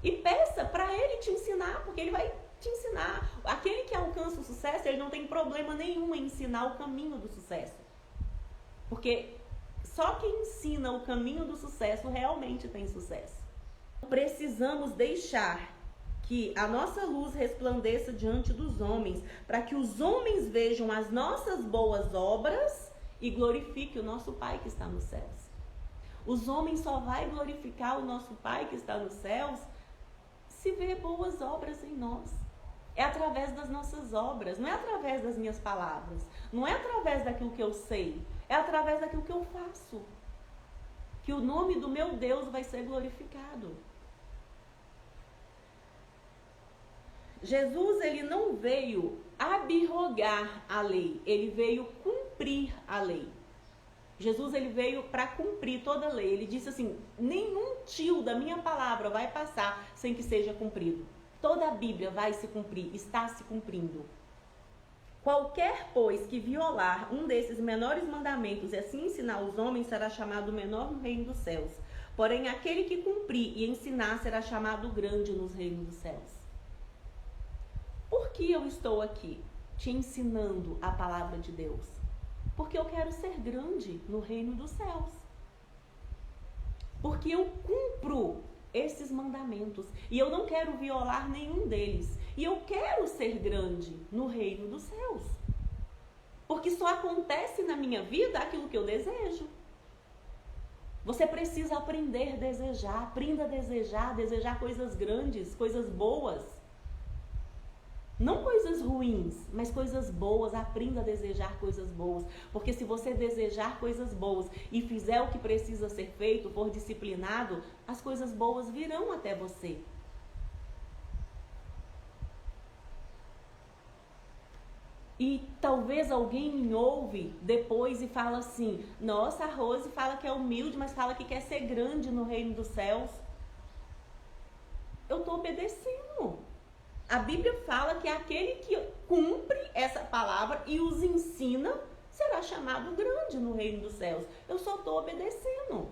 E peça para ele te ensinar, porque ele vai te ensinar. Aquele que alcança o sucesso, ele não tem problema nenhum em ensinar o caminho do sucesso. Porque só quem ensina o caminho do sucesso realmente tem sucesso. Precisamos deixar que a nossa luz resplandeça diante dos homens, para que os homens vejam as nossas boas obras e glorifiquem o nosso Pai que está nos céus. Os homens só vão glorificar o nosso Pai que está nos céus se vê boas obras em nós. É através das nossas obras, não é através das minhas palavras, não é através daquilo que eu sei, é através daquilo que eu faço, que o nome do meu Deus vai ser glorificado. Jesus, ele não veio abrogar a lei, ele veio cumprir a lei. Jesus, ele veio para cumprir toda a lei. Ele disse assim, nenhum tio da minha palavra vai passar sem que seja cumprido. Toda a Bíblia vai se cumprir, está se cumprindo. Qualquer, pois, que violar um desses menores mandamentos e assim ensinar os homens será chamado menor no reino dos céus. Porém, aquele que cumprir e ensinar será chamado grande nos reinos dos céus. Por que eu estou aqui te ensinando a palavra de Deus? Porque eu quero ser grande no reino dos céus. Porque eu cumpro esses mandamentos e eu não quero violar nenhum deles. E eu quero ser grande no reino dos céus. Porque só acontece na minha vida aquilo que eu desejo. Você precisa aprender a desejar. Aprenda a desejar coisas grandes, coisas boas. Não coisas ruins, mas coisas boas. Aprenda a desejar coisas boas. Porque se você desejar coisas boas e fizer o que precisa ser feito, for disciplinado, as coisas boas virão até você. E talvez alguém me ouve depois e fala assim, nossa, a Rose fala que é humilde, mas fala que quer ser grande no reino dos céus. Eu estou obedecendo. A Bíblia fala que aquele que cumpre essa palavra e os ensina será chamado grande no reino dos céus. Eu só estou obedecendo.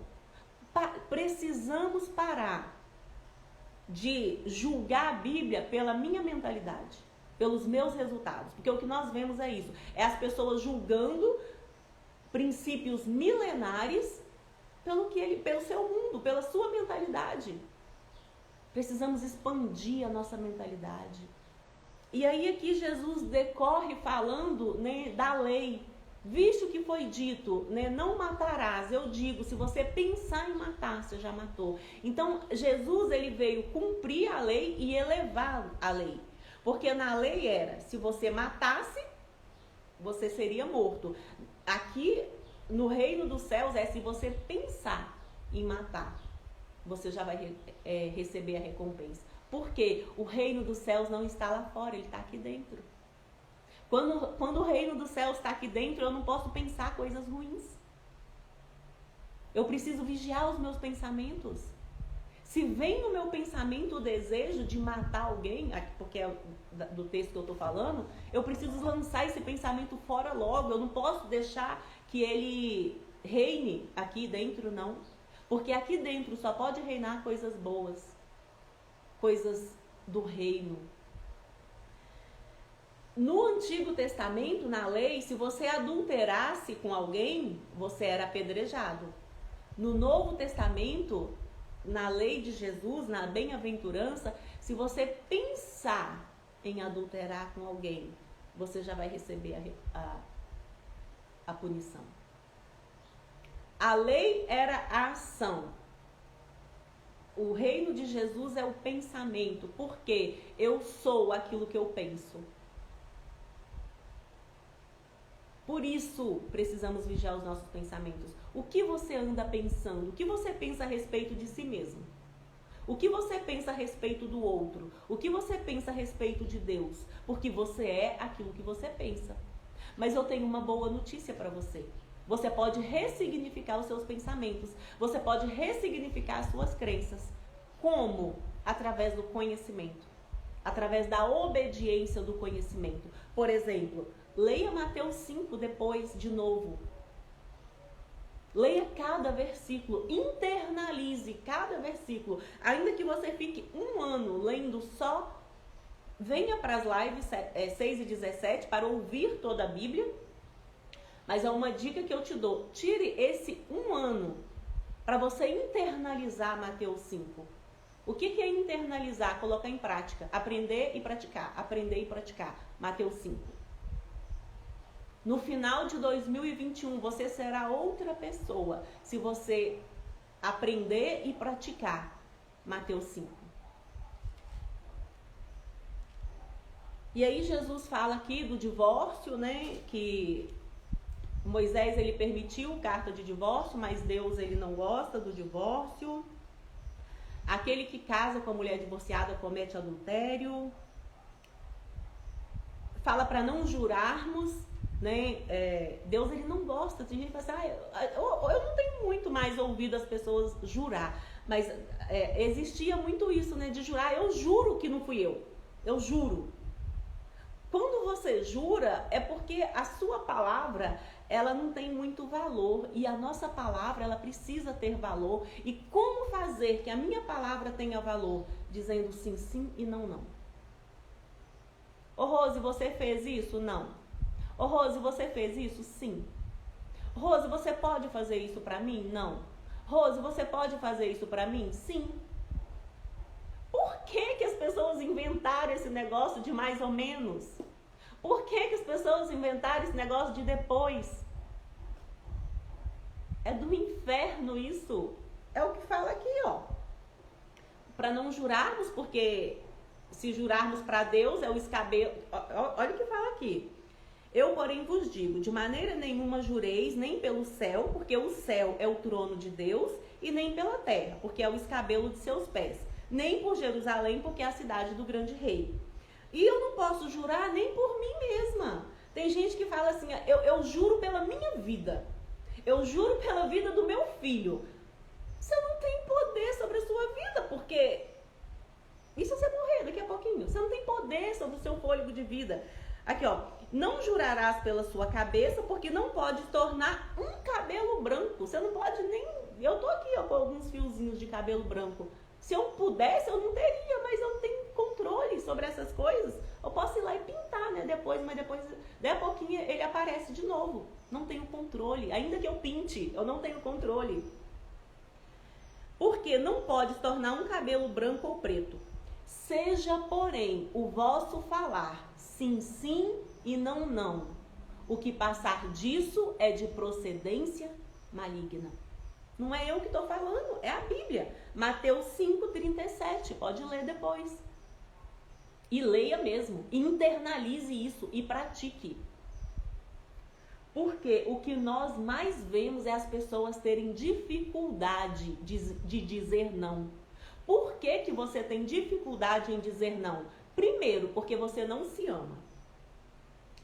Precisamos parar de julgar a Bíblia pela minha mentalidade, pelos meus resultados. Porque o que nós vemos é isso, é as pessoas julgando princípios milenares pelo seu mundo, pela sua mentalidade. Precisamos expandir a nossa mentalidade. E aí aqui Jesus decorre falando, né, da lei. Visto que foi dito, né, não matarás, eu digo, se você pensar em matar, você já matou. Então Jesus, ele veio cumprir a lei e elevar a lei. Porque na lei era, se você matasse, você seria morto. Aqui no reino dos céus é, se você pensar em matar, você já vai receber a recompensa. Porque o reino dos céus não está lá fora, ele está aqui dentro. Quando o reino dos céus está aqui dentro, eu não posso pensar coisas ruins. Eu preciso vigiar os meus pensamentos. Se vem no meu pensamento o desejo de matar alguém, porque é do texto que eu estou falando, eu preciso lançar esse pensamento fora logo. Eu não posso deixar que ele reine aqui dentro, não. Porque aqui dentro só pode reinar coisas boas, coisas do reino. No Antigo Testamento, na lei, se você adulterasse com alguém, você era apedrejado. No Novo Testamento, na lei de Jesus, na bem-aventurança, se você pensar em adulterar com alguém, você já vai receber a punição. A lei era a ação. O reino de Jesus é o pensamento, porque eu sou aquilo que eu penso. Por isso, precisamos vigiar os nossos pensamentos. O que você anda pensando? O que você pensa a respeito de si mesmo? O que você pensa a respeito do outro? O que você pensa a respeito de Deus? Porque você é aquilo que você pensa. Mas eu tenho uma boa notícia para você. Você pode ressignificar os seus pensamentos. Você pode ressignificar as suas crenças. Como? Através do conhecimento. Através da obediência do conhecimento. Por exemplo, leia Mateus 5 depois de novo. Leia cada versículo, internalize cada versículo. Ainda que você fique um ano lendo só, venha para as lives 6 e 17 para ouvir toda a Bíblia. Mas é uma dica que eu te dou. Tire esse um ano para você internalizar Mateus 5. O que é internalizar? Colocar em prática. Aprender e praticar. Aprender e praticar. Mateus 5. No final de 2021, você será outra pessoa se você aprender e praticar Mateus 5. E aí Jesus fala aqui do divórcio, né? Que Moisés, ele permitiu carta de divórcio, mas Deus, ele não gosta do divórcio. Aquele que casa com a mulher divorciada comete adultério. Fala para não jurarmos, né? Deus, ele não gosta. Tem gente que fala assim, eu não tenho muito mais ouvido as pessoas jurar, mas existia muito isso, né? De jurar, eu juro que não fui eu juro. Quando você jura, é porque a sua palavra, ela não tem muito valor, e a nossa palavra, ela precisa ter valor. E como fazer que a minha palavra tenha valor? Dizendo sim, sim e não, não. Ô Rose, você fez isso? Não. Ô Rose, você fez isso? Sim. Rose, você pode fazer isso pra mim? Não. Rose, você pode fazer isso pra mim? Sim. Por que as pessoas inventaram esse negócio de mais ou menos? Por que as pessoas inventaram esse negócio de depois? É do inferno isso. É o que fala aqui, ó. Para não jurarmos, porque se jurarmos para Deus é o escabelo. Olha o que fala aqui. Eu, porém, vos digo, de maneira nenhuma jureis, nem pelo céu, porque o céu é o trono de Deus, e nem pela terra, porque é o escabelo de seus pés. Nem por Jerusalém, porque é a cidade do grande rei. E eu não posso jurar nem por mim mesma. Tem gente que fala assim, eu juro pela minha vida. Eu juro pela vida do meu filho. Você não tem poder sobre a sua vida, porque e se você morrer daqui a pouquinho? Você não tem poder sobre o seu fôlego de vida. Aqui, ó. Não jurarás pela sua cabeça, porque não pode tornar um cabelo branco. Você não pode nem... Eu tô aqui, ó, com alguns fiozinhos de cabelo branco. Se eu pudesse, eu não teria, mas eu não tenho controle sobre essas coisas. Eu posso ir lá e pintar Daí a pouquinho ele aparece de novo. Não tenho controle. Ainda que eu pinte, eu não tenho controle. Porque não pode se tornar um cabelo branco ou preto. Seja, porém, o vosso falar sim, sim e não, não. O que passar disso é de procedência maligna. Não é eu que estou falando, é a Bíblia. Mateus 5,37. Pode ler depois. E leia mesmo. Internalize isso e pratique. Porque o que nós mais vemos é as pessoas terem dificuldade de dizer não. Por que você tem dificuldade em dizer não? Primeiro, porque você não se ama.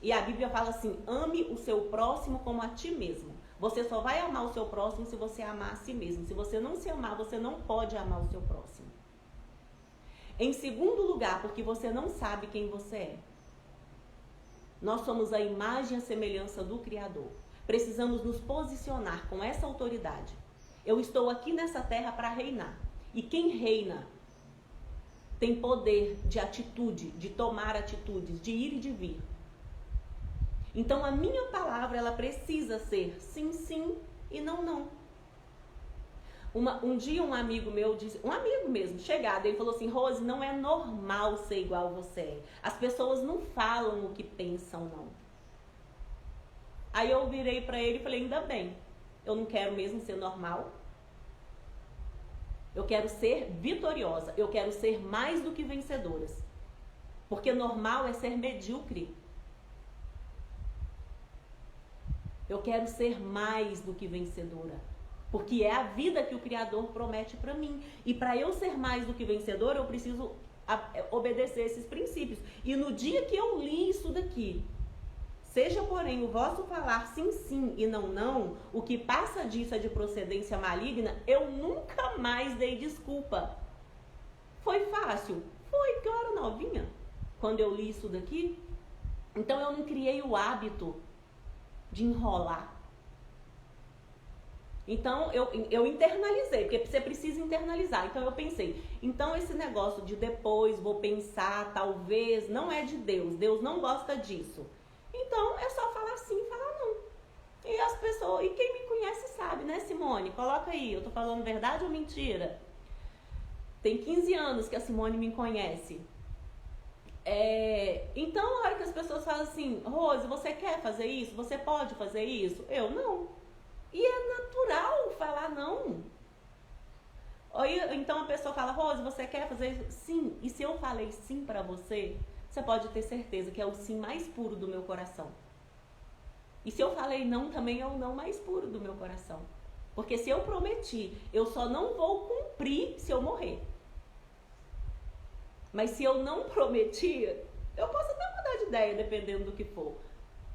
E a Bíblia fala assim, ame o seu próximo como a ti mesmo. Você só vai amar o seu próximo se você amar a si mesmo. Se você não se amar, você não pode amar o seu próximo. Em segundo lugar, porque você não sabe quem você é. Nós somos a imagem e a semelhança do Criador. Precisamos nos posicionar com essa autoridade. Eu estou aqui nessa terra para reinar. E quem reina tem poder de atitude, de tomar atitudes, de ir e de vir. Então a minha palavra, ela precisa ser sim, sim e não, não. Um dia um amigo meu disse, um amigo mesmo, chegado, ele falou assim, Rose, não é normal ser igual você é. As pessoas não falam o que pensam, não. Aí eu virei pra ele e falei, ainda bem, eu não quero mesmo ser normal. Eu quero ser vitoriosa, eu quero ser mais do que vencedoras. Porque normal é ser medíocre. Eu quero ser mais do que vencedora. Porque é a vida que o Criador promete para mim. E para eu ser mais do que vencedora, eu preciso obedecer esses princípios. E no dia que eu li isso daqui, seja, porém, o vosso falar sim, sim e não, não, o que passa disso é de procedência maligna, eu nunca mais dei desculpa. Foi fácil? Foi, porque eu era novinha quando eu li isso daqui. Então eu não criei o hábito de enrolar. Então, eu internalizei, porque você precisa internalizar. Então, eu pensei, então esse negócio de depois vou pensar, talvez, não é de Deus. Deus não gosta disso. Então, é só falar sim e falar não. E as pessoas, e quem me conhece sabe, né, Simone? Coloca aí, eu tô falando verdade ou mentira? Tem 15 anos que a Simone me conhece. Então, a hora que as pessoas falam assim, Rose, você quer fazer isso? Você pode fazer isso? Eu não. E é natural falar não. Então a pessoa fala, Rose, você quer fazer isso? Sim. E se eu falei sim pra você, você pode ter certeza que é o sim mais puro do meu coração. E se eu falei não, também é o não mais puro do meu coração. Porque se eu prometi, eu só não vou cumprir se eu morrer. Mas se eu não prometi, eu posso até mudar de ideia, dependendo do que for.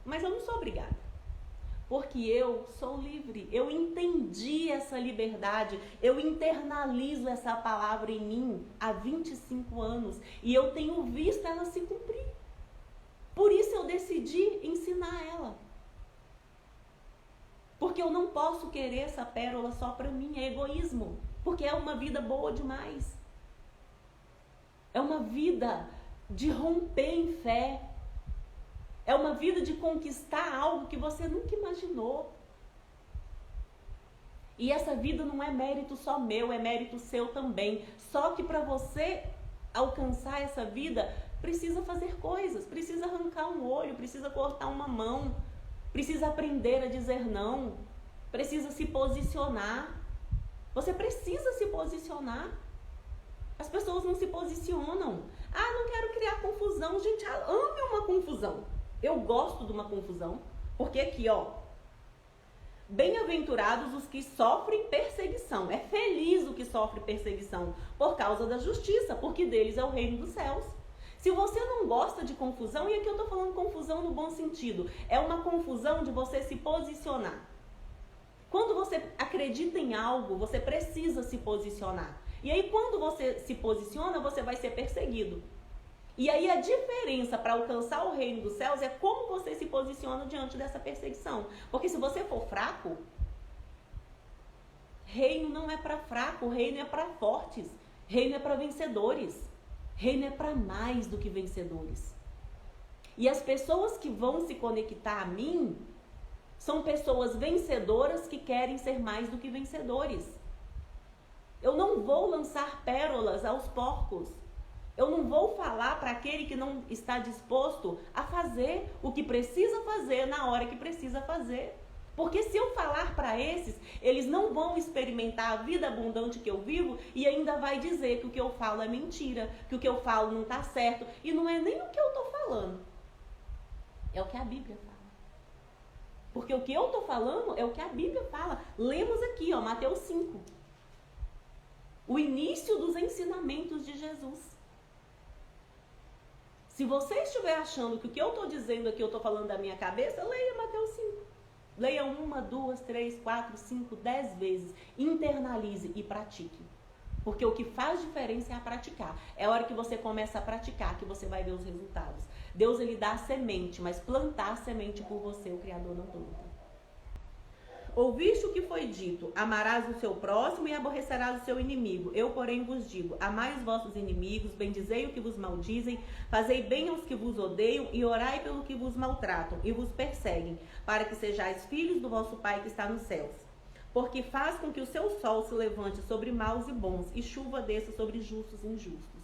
Mas eu não sou obrigada. Porque eu sou livre, eu entendi essa liberdade, eu internalizo essa palavra em mim há 25 anos e eu tenho visto ela se cumprir. Por isso eu decidi ensinar ela. Porque eu não posso querer essa pérola só para mim, é egoísmo. Porque é uma vida boa demais. É uma vida de romper em fé. É uma vida de conquistar algo que você nunca imaginou. E essa vida não é mérito só meu, é mérito seu também. Só que para você alcançar essa vida, precisa fazer coisas. Precisa arrancar um olho, precisa cortar uma mão. Precisa aprender a dizer não. Precisa se posicionar. Você precisa se posicionar. As pessoas não se posicionam. Ah, não quero criar confusão. Gente, ame uma confusão. Eu gosto de uma confusão, porque aqui, ó, bem-aventurados os que sofrem perseguição. É feliz o que sofre perseguição por causa da justiça, porque deles é o reino dos céus. Se você não gosta de confusão, e aqui eu tô falando confusão no bom sentido, é uma confusão de você se posicionar. Quando você acredita em algo, você precisa se posicionar. E aí, quando você se posiciona, você vai ser perseguido. E aí a diferença para alcançar o reino dos céus é como você se posiciona diante dessa perseguição. Porque se você for fraco, reino não é para fraco, reino é para fortes, reino é para vencedores, reino é para mais do que vencedores. E as pessoas que vão se conectar a mim são pessoas vencedoras que querem ser mais do que vencedores. Eu não vou lançar pérolas aos porcos. Eu não vou falar para aquele que não está disposto a fazer o que precisa fazer na hora que precisa fazer. Porque se eu falar para esses, eles não vão experimentar a vida abundante que eu vivo e ainda vai dizer que o que eu falo é mentira, que o que eu falo não está certo. E não é nem o que eu estou falando, é o que a Bíblia fala. Porque o que eu estou falando é o que a Bíblia fala. Lemos aqui, Mateus 5. O início dos ensinamentos de Jesus. Se você estiver achando que o que eu estou dizendo aqui, eu estou falando da minha cabeça, leia Mateus 5. Leia 1, 2, 3, 4, 5, 10 vezes. Internalize e pratique. Porque o que faz diferença é a praticar. É a hora que você começa a praticar que você vai ver os resultados. Deus, ele dá a semente, mas plantar a semente por você, o Criador não planta. Ouviste o que foi dito: amarás o seu próximo e aborrecerás o seu inimigo. Eu, porém, vos digo: amai os vossos inimigos, bendizei o que vos maldizem, fazei bem aos que vos odeiam e orai pelo que vos maltratam e vos perseguem, para que sejais filhos do vosso Pai que está nos céus. Porque faz com que o seu sol se levante sobre maus e bons e chuva desça sobre justos e injustos.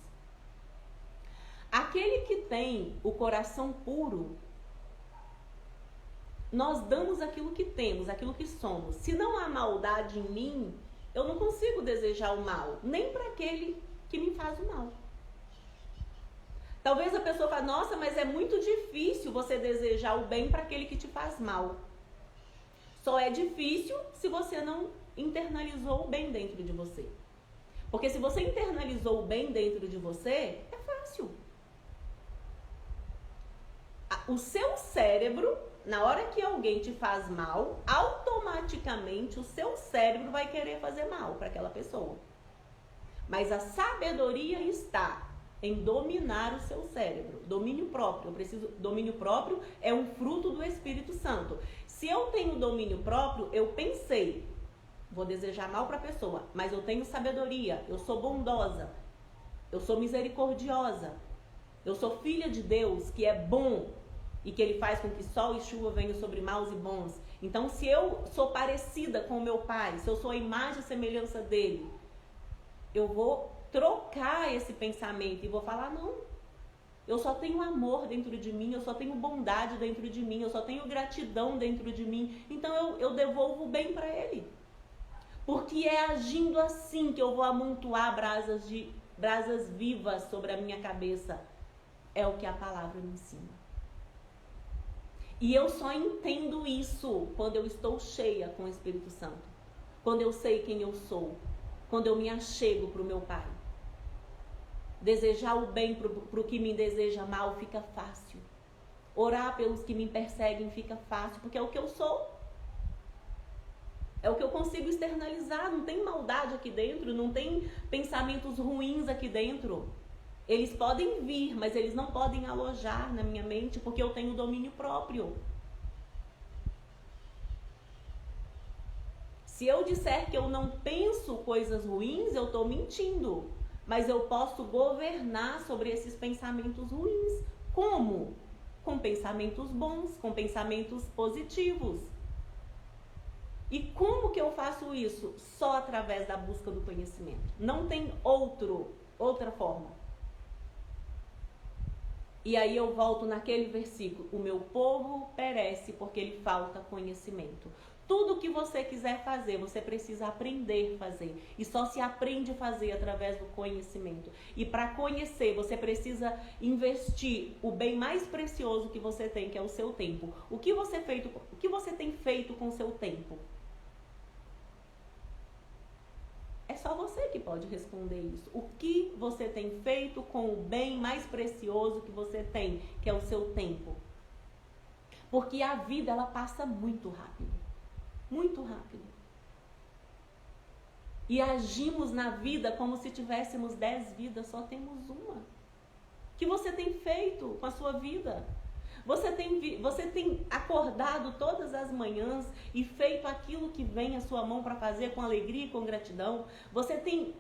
Aquele que tem o coração puro, nós damos aquilo que temos, aquilo que somos. Se não há maldade em mim, eu não consigo desejar o mal, nem para aquele que me faz o mal. Talvez a pessoa fale: nossa, mas é muito difícil você desejar o bem para aquele que te faz mal. Só é difícil se você não internalizou o bem dentro de você. Porque se você internalizou o bem dentro de você, é fácil. O seu cérebro, na hora que alguém te faz mal, automaticamente o seu cérebro vai querer fazer mal para aquela pessoa. Mas a sabedoria está em dominar o seu cérebro. Domínio próprio. Domínio próprio é um fruto do Espírito Santo. Se eu tenho domínio próprio, eu pensei: vou desejar mal para a pessoa, mas eu tenho sabedoria, eu sou bondosa, eu sou misericordiosa, eu sou filha de Deus, que é bom, e que ele faz com que sol e chuva venham sobre maus e bons. Então, se eu sou parecida com o meu pai, se eu sou a imagem e semelhança dele, eu vou trocar esse pensamento e vou falar: não, eu só tenho amor dentro de mim, eu só tenho bondade dentro de mim, eu só tenho gratidão dentro de mim, então eu devolvo o bem para ele. Porque é agindo assim que eu vou amontoar brasas vivas sobre a minha cabeça. É o que a palavra me ensina. E eu só entendo isso quando eu estou cheia com o Espírito Santo. Quando eu sei quem eu sou. Quando eu me achego para o meu Pai. Desejar o bem para o que me deseja mal fica fácil. Orar pelos que me perseguem fica fácil, porque é o que eu sou. É o que eu consigo externalizar. Não tem maldade aqui dentro, não tem pensamentos ruins aqui dentro. Eles podem vir, mas eles não podem alojar na minha mente, porque eu tenho domínio próprio. Se eu disser que eu não penso coisas ruins, eu estou mentindo. Mas eu posso governar sobre esses pensamentos ruins. Como? Com pensamentos bons, com pensamentos positivos. E como que eu faço isso? Só através da busca do conhecimento. Não tem outra forma. E aí eu volto naquele versículo: o meu povo perece porque lhe falta conhecimento. Tudo que você quiser fazer, você precisa aprender a fazer. E só se aprende a fazer através do conhecimento. E para conhecer, você precisa investir o bem mais precioso que você tem, que é o seu tempo. O que você tem feito com o seu tempo? É só você que pode responder isso. O que você tem feito com o bem mais precioso que você tem, que é o seu tempo? Porque a vida, ela passa muito rápido. Muito rápido. E agimos na vida como se tivéssemos 10 vidas, só temos uma. O que você tem feito com a sua vida? Você tem acordado todas as manhãs e feito aquilo que vem à sua mão para fazer com alegria e com gratidão? Você tem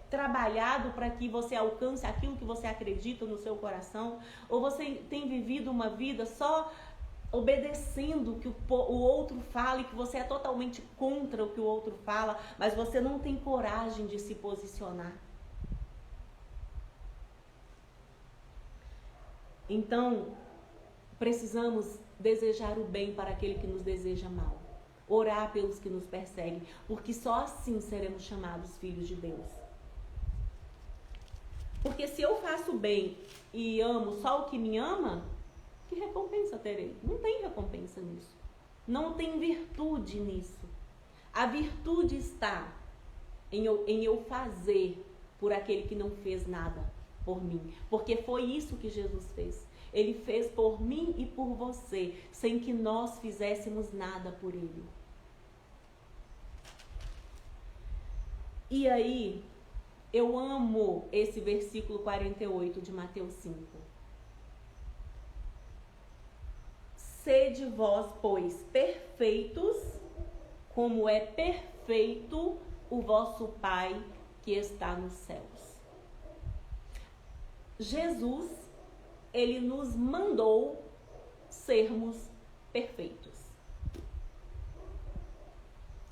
trabalhado para que você alcance aquilo que você acredita no seu coração? Ou você tem vivido uma vida só obedecendo o que o outro fala e que você é totalmente contra o que o outro fala, mas você não tem coragem de se posicionar? Então, precisamos desejar o bem para aquele que nos deseja mal. Orar pelos que nos perseguem, porque só assim seremos chamados filhos de Deus. Porque se eu faço bem e amo só o que me ama, que recompensa terei? Não tem recompensa nisso. Não tem virtude nisso. A virtude está em eu fazer por aquele que não fez nada por mim. Porque foi isso que Jesus fez. Ele fez por mim e por você, sem que nós fizéssemos nada por ele. E aí, eu amo esse versículo 48 de Mateus 5. Sede vós, pois, perfeitos, como é perfeito o vosso Pai que está nos céus. Jesus, ele nos mandou sermos perfeitos.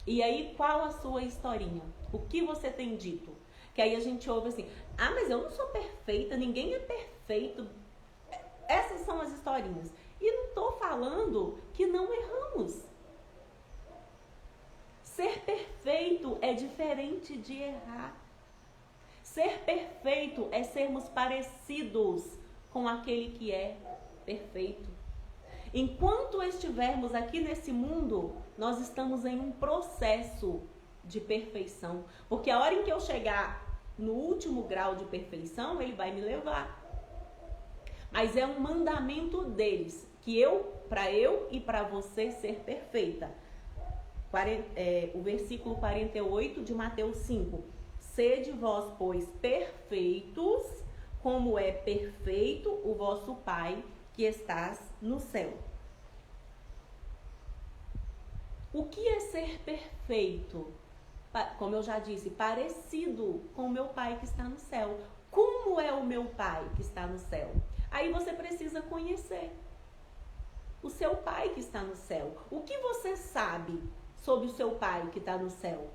E aí, qual a sua historinha? O que você tem dito? Que aí a gente ouve assim, mas eu não sou perfeita, ninguém é perfeito. Essas são as historinhas. E não estou falando que não erramos. Ser perfeito é diferente de errar. Ser perfeito é sermos parecidos com aquele que é perfeito. Enquanto estivermos aqui nesse mundo, nós estamos em um processo de perfeição. Porque a hora em que eu chegar no último grau de perfeição, ele vai me levar. Mas é um mandamento deles, que para eu e para você ser perfeita. O versículo 48 de Mateus 5. Sede vós, pois, perfeitos, como é perfeito o vosso Pai que estás no céu. O que é ser perfeito? Como eu já disse, parecido com o meu Pai que está no céu. Como é o meu Pai que está no céu? Aí você precisa conhecer o seu Pai que está no céu. O que você sabe sobre o seu Pai que está no céu?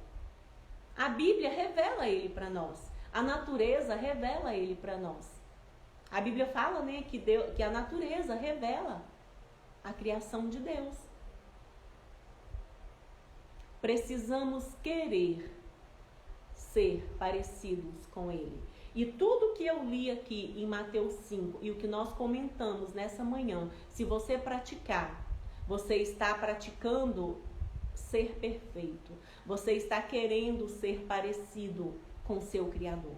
A Bíblia revela ele para nós. A natureza revela ele para nós. A Bíblia fala, né, que a natureza revela a criação de Deus. Precisamos querer ser parecidos com ele. E tudo que eu li aqui em Mateus 5 e o que nós comentamos nessa manhã, se você praticar, você está praticando ser perfeito. Você está querendo ser parecido com seu Criador.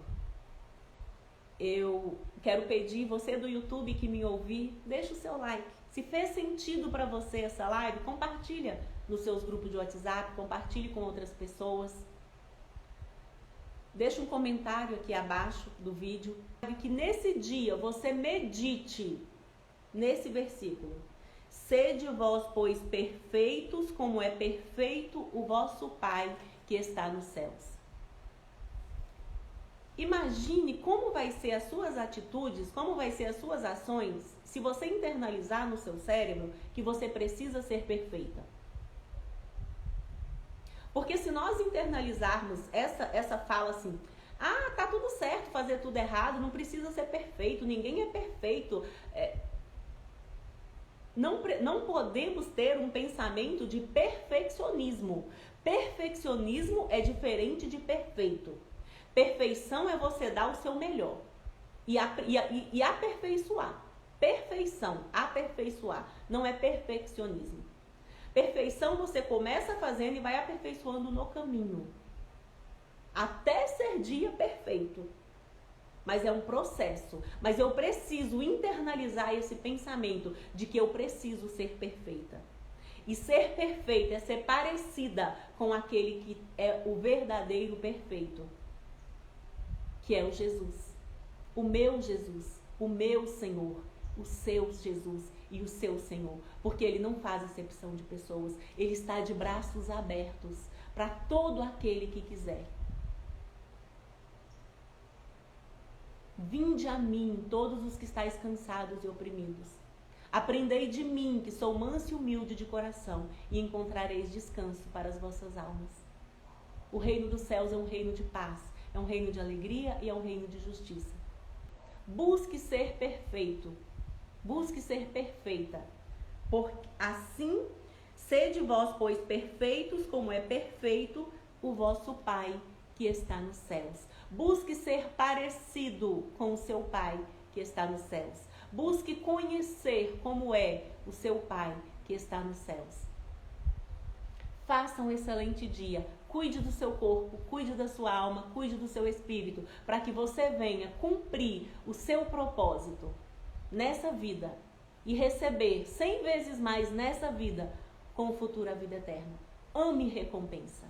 Eu quero pedir, você do YouTube que me ouvir, deixa o seu like. Se fez sentido para você essa live, compartilha nos seus grupos de WhatsApp, compartilhe com outras pessoas. Deixa um comentário aqui abaixo do vídeo. Que nesse dia você medite nesse versículo. Sede vós, pois, perfeitos, como é perfeito o vosso Pai que está nos céus. Imagine como vai ser as suas atitudes, como vai ser as suas ações, se você internalizar no seu cérebro que você precisa ser perfeita. Porque se nós internalizarmos essa fala assim, tá tudo certo fazer tudo errado, não precisa ser perfeito, ninguém é perfeito. Não podemos ter um pensamento de perfeccionismo. Perfeccionismo é diferente de perfeito. Perfeição é você dar o seu melhor e aperfeiçoar. Perfeição, aperfeiçoar, não é perfeccionismo. Perfeição você começa fazendo e vai aperfeiçoando no caminho, até ser dia perfeito. Mas é um processo. Mas eu preciso internalizar esse pensamento de que eu preciso ser perfeita. E ser perfeita é ser parecida com aquele que é o verdadeiro perfeito, que é o Jesus. O meu Jesus, o meu Senhor, o seu Jesus e o seu Senhor. Porque ele não faz acepção de pessoas. Ele está de braços abertos para todo aquele que quiser. Vinde a mim, todos os que estáis cansados e oprimidos. Aprendei de mim, que sou manso e humilde de coração, e encontrareis descanso para as vossas almas. O reino dos céus é um reino de paz, é um reino de alegria e é um reino de justiça. Busque ser perfeito. Busque ser perfeita. Porque assim, sede vós, pois, perfeitos, como é perfeito o vosso Pai que está nos céus. Busque ser parecido com o seu Pai que está nos céus. Busque conhecer como é o seu Pai que está nos céus. Faça um excelente dia. Cuide do seu corpo, cuide da sua alma, cuide do seu espírito, para que você venha cumprir o seu propósito nessa vida e receber 100 vezes mais nessa vida com o futuro a vida eterna. Ame recompensa.